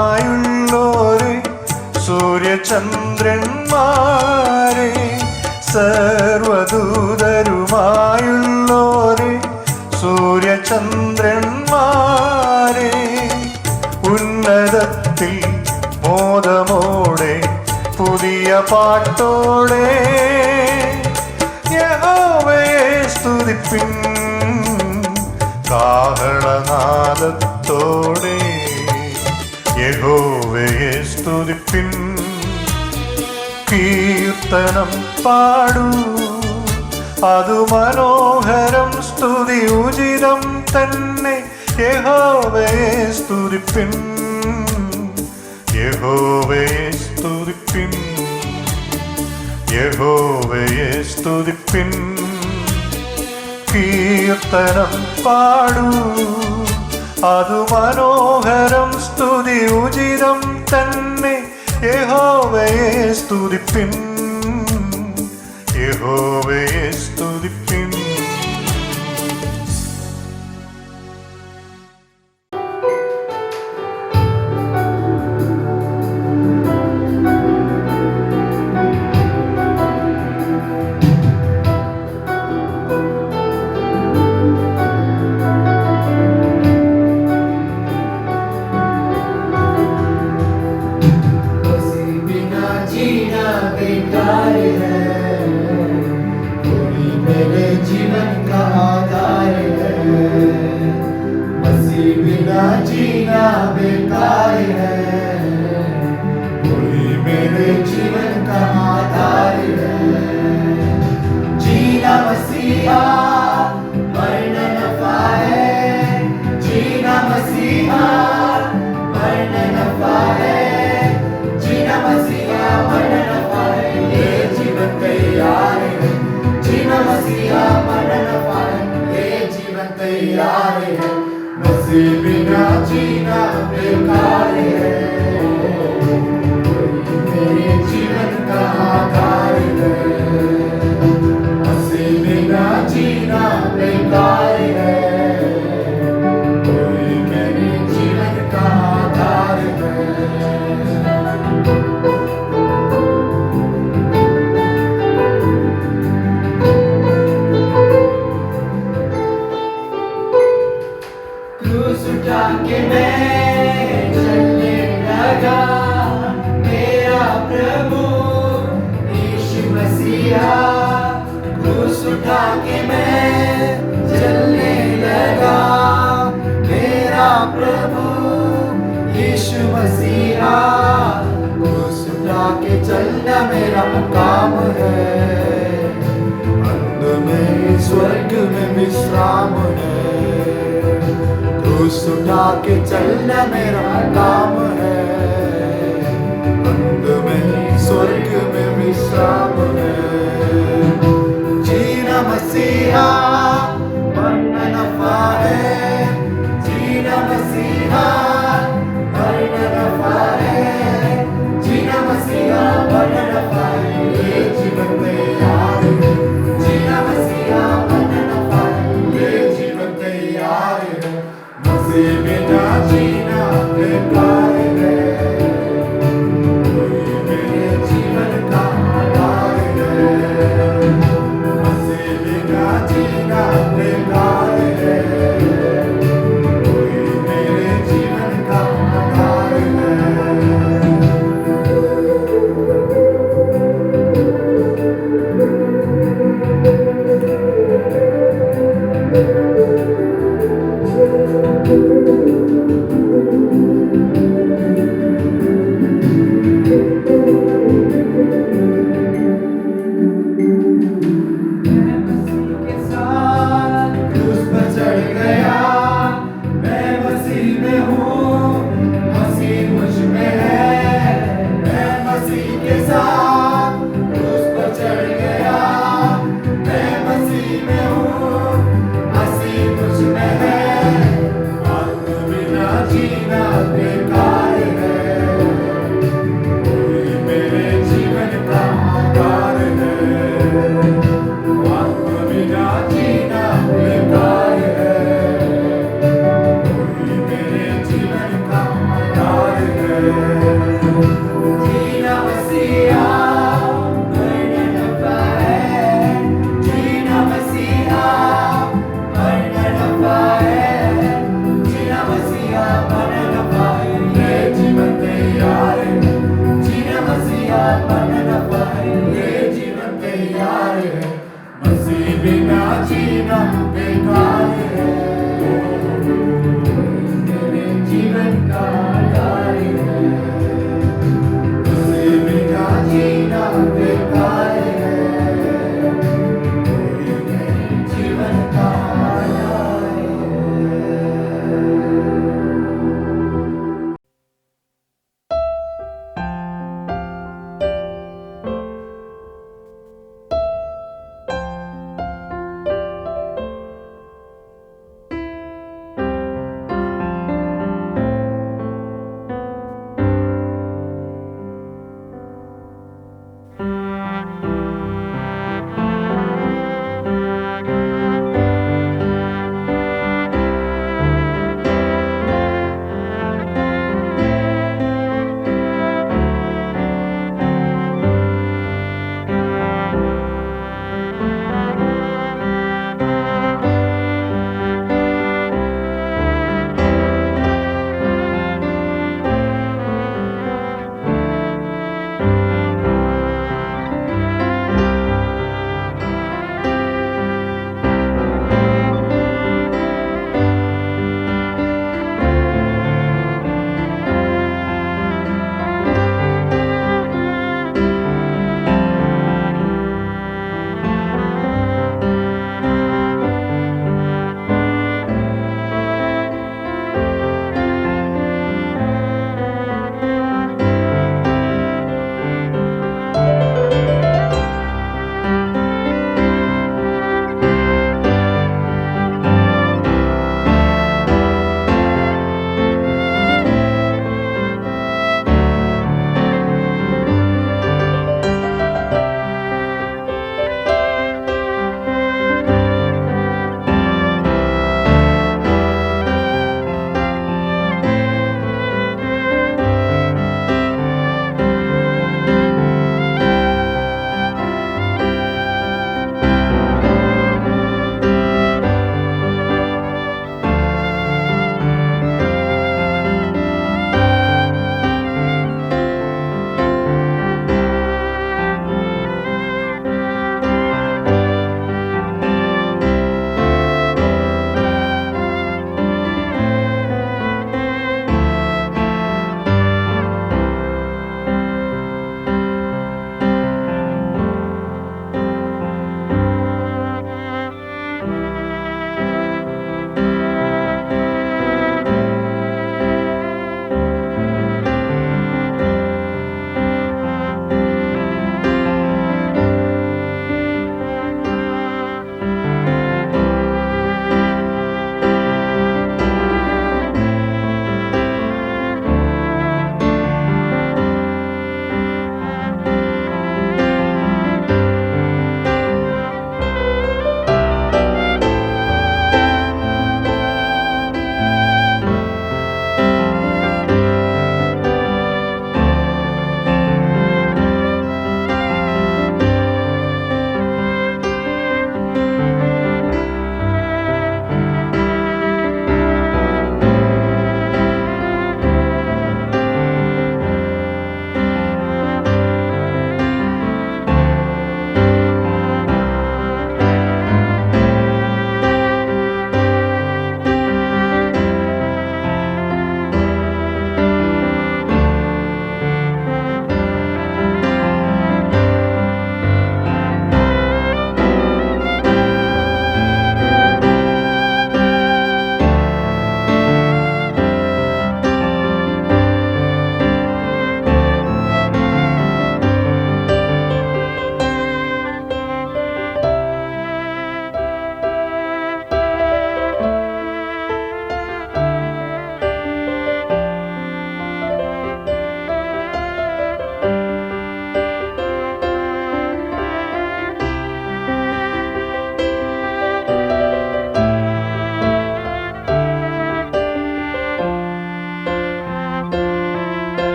സർവദൂതരുമായുള്ളോരെ സൂര്യചന്ദ്രന്മാരെ സർവദൂതരുമായുള്ളോരെ സൂര്യചന്ദ്രന്മാരെ ഉന്നതത്തിൽ മോദമോടെ പുതിയ പാട്ടോടെ യഹോവയെ സ്തുതിപ്പിൻ കാഹളനാദത്തോടെ യഹോവയെ സ്തുതിപ്പിൻ കീർത്തനം പാടൂ അതു മനോഹരം സ്തുതി ഉചിതം തന്നെ യഹോവയെ സ്തുതിപ്പിൻ യഹോവയെ സ്തുതിപ്പിൻ യഹോവയെ സ്തുതിപ്പിൻ കീർത്തനം പാടൂ അതു മനോഹരം സ്തുതി ഉചിതം തന്നെ യഹോവയെ സ്തുതിപ്പിൻ യഹോവയെ സ്തുതിപ്പിൻ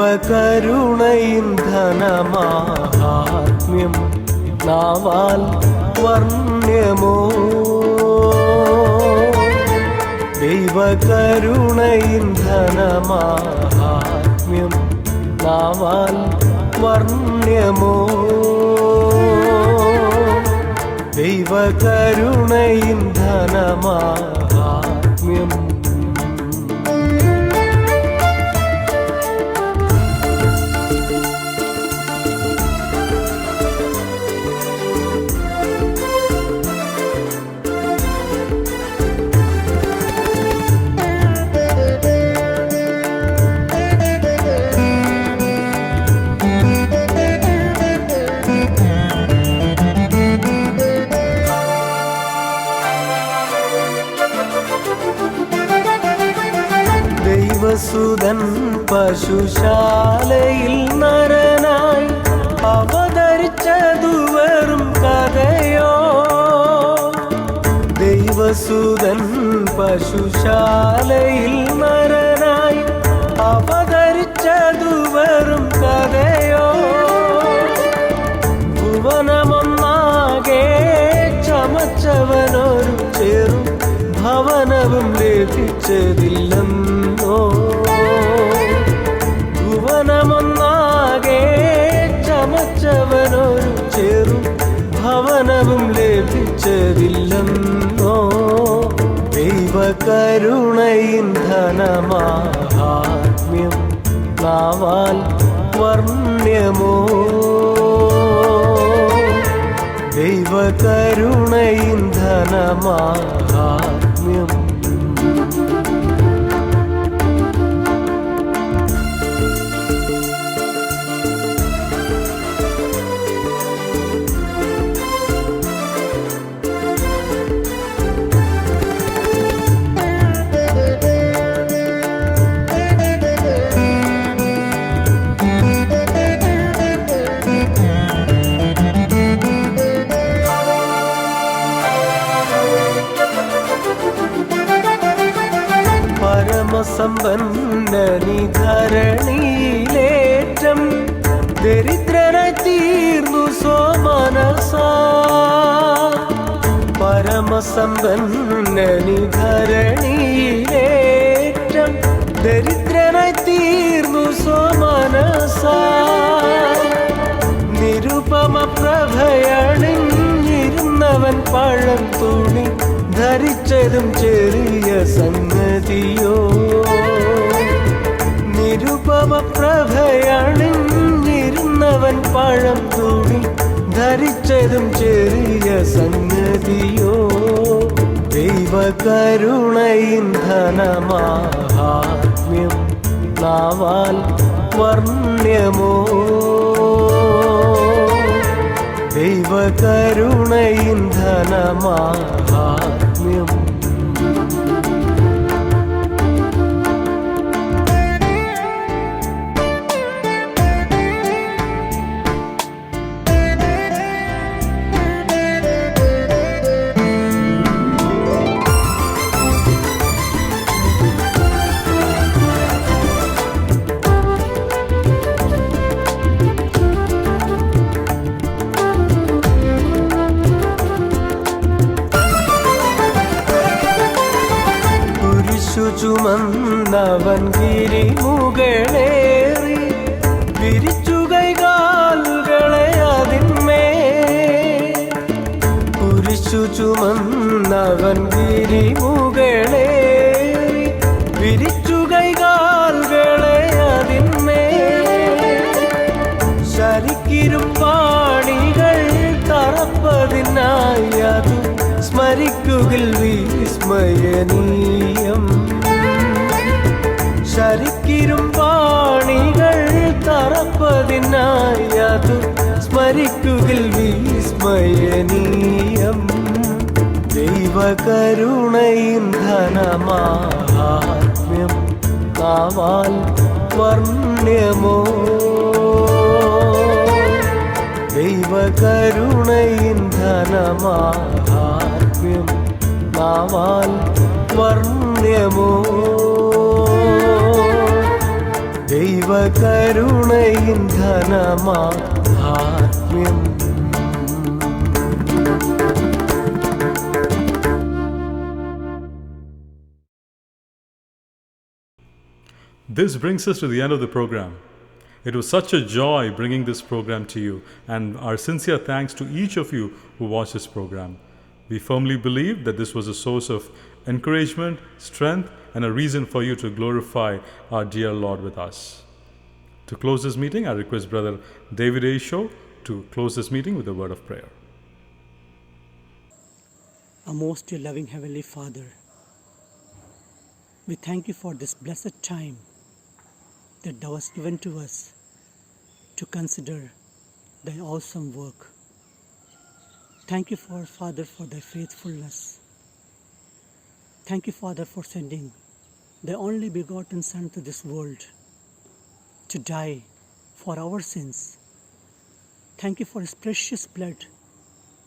ദൈവകരുണയിൻ ധനമാഹാത്മ്യം നാവാൽ വർണ്ണ്യമോ. ദൈവകരുണയിൻ ധനമാഹാത്മ്യം നാവാൽ വർണ്ണ്യമോ. ദൈവകരുണയിൻ ധനമാഹാത്മ്യം. ദൈവസുതൻ പശുശാലയിൽ നരനായി അവതരിച്ചതു വെറും കഥയോ. ദൈവസുതൻ പശുശാലയിൽ നരനായി അവതരിച്ചതു വെറും കഥയോ. ഭുവനമൊന്നാകെ ചമച്ചവനൊരു ചെറു ഭവനവും ലഭിച്ചതില്ലെന്നോ. ഭുവനമൊന്നാകെ ചമച്ചവനൊരു ചെറു ഭവനവും ലഭിച്ചതില്ലെന്നോ. ദൈവകരുണയിൻ ധനമാഹാത്മ്യം നാവാൽ വർണ്ണ്യമോ. ദൈവകരുണയിൻ ധനമാഹാത്മ്യം. പരമസമ്പന്നനി ധരണിയിലേറ്റം ദരിദ്രനായി തീർന്നു സ്വമനസാ. പരമസമ്പന്നനി ധരണിയിലേറ്റം ദരിദ്രനായി തീർന്നു സ്വമനസാ. നിരുപമ പ്രഭയണിഞ്ഞിരുന്നവൻ പഴം തുണി ധരിച്ചതും ചെറിയ സംഗതിയോ. നിരുപമ പ്രഭയണിഞ്ഞിരുന്നവൻ പഴം തുണി ധരിച്ചതും ചെറിയ സംഗതിയോ. ദൈവകരുണയിൻ ധനമാഹാത്മ്യം നാവാൽ വർണ്ണ്യമോ. ദൈവകരുണയിൻ ധനമാഹാത്മ്യം. ചുമന്നവൻ ഗിരിമുകളേറി വിരിച്ചു കൈകാലുകളെ അതിന്മേ. കുരിശു ചുമന്നവൻ ഗിരിമുകളേറി വിരിച്ചു കൈകാലുകളെ അതിന്മേ. ശരിക്കിരുമ്പാണികൾ തറപ്പതിനായി അത് സ്മരിക്കുകിൽ വിസ്മയനീയം. ശരിക്കിരുമ്പാണികൾ തറപ്പതിനായി അത് സ്മരിക്കുകിൽ വിസ്മയനീയം. ദൈവകരുണയിൻ ധനമാഹാത്മ്യം നാവാൽ വർണ്ണ്യമോ. ദൈവകരുണയിൻ ധനമാഹാത്മ്യം നാവാൽ വർണ്ണ്യമോ. ദൈവ ദൈവകരുണയിൻ ധനമാഹാത്മ്യം.
This brings us to the end of the program. It was such a joy bringing this program to you, and our sincere thanks to each of you who watched this program. We firmly believe that this was a source of encouragement, strength, and a reason for you to glorify our dear Lord with us. To close this meeting, I request Brother David A. Shaw to close this meeting with a word of prayer.
Our most dear loving Heavenly Father, we thank you for this blessed time that thou hast given to us to consider thy awesome work. Thank you, Father, for thy faithfulness. Thank you, Father, for sending thy only begotten Son to this world to die for our sins. Thank you for his precious blood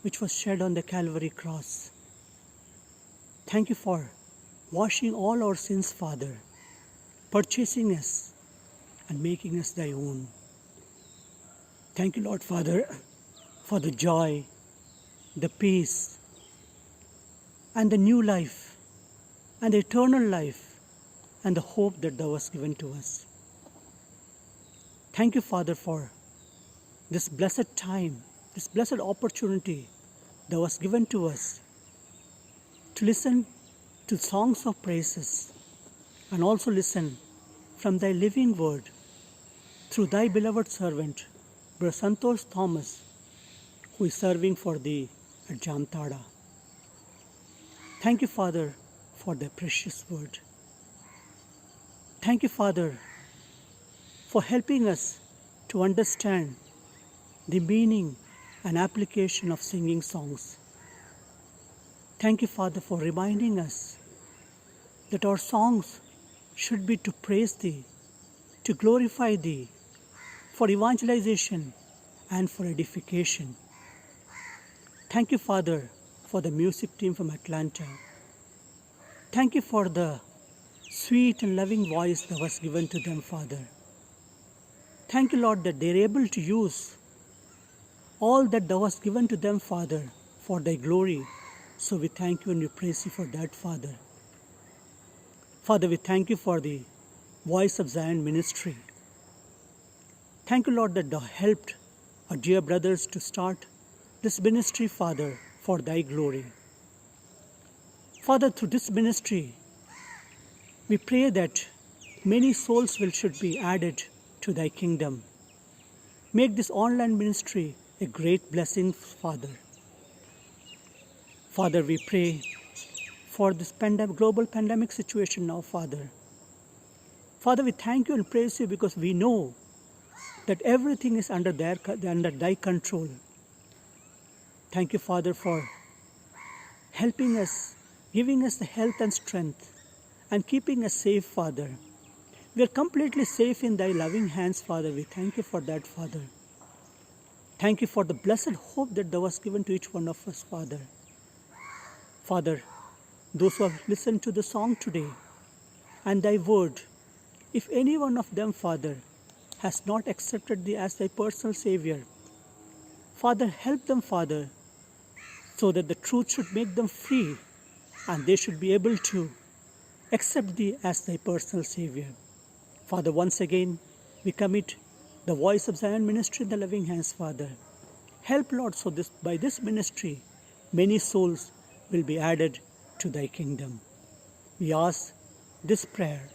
which was shed on the Calvary cross. Thank you for washing all our sins, Father, purchasing us and making us thy own. Thank you, Lord Father, for the joy, the peace, and the new life, and the eternal life, and the hope that thou hast given to us. Thank you, Father, for this blessed time, this blessed opportunity thou hast given to us to listen to songs of praises and also listen from thy living word through thy beloved servant, Brother Santosh Thomas, who is serving for thee at Jamtada. Thank you, Father, for thy precious word. Thank you, Father, for helping us to understand the meaning and application of singing songs. Thank you, Father, for reminding us that our songs should be to praise thee, to glorify thee, for evangelization and for edification. Thank you, Father, for the music team from Atlanta. Thank you for the sweet and loving voice thou hast given to them, Father. Thank you, Lord, that they are able to use all that thou hast given to them, Father, for thy glory. So we thank you and we praise you for that, Father. Father, we thank you for the Voice of Zion ministry. Thank you, Lord, that thou helped our dear brothers to start this ministry, Father, for thy glory. Father, through this ministry, we pray that many souls should be added to thy kingdom. Make this online ministry a great blessing, Father. Father, we pray for this global pandemic situation now, Father. Father, we thank you and praise you because we know that everything is under thy control. Thank you, Father, for helping us, giving us the health and strength, and keeping us safe, Father. We are completely safe in thy loving hands, Father. We thank you for that, Father. Thank you for the blessed hope that thou hast given to each one of us, Father. Father, those who have listened to the song today and thy word, if any one of them, Father, has not accepted thee as thy personal Savior, Father, help them, Father, so that the truth should make them free and they should be able to accept thee as thy personal Savior. Father, once again, we commit the Voice of Zion ministry in the loving hands, Father. Help, Lord, so by this ministry, many souls will be added to thy kingdom. We ask this prayer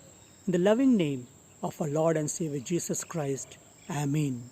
in the loving name of our Lord and Savior Jesus Christ. Amen.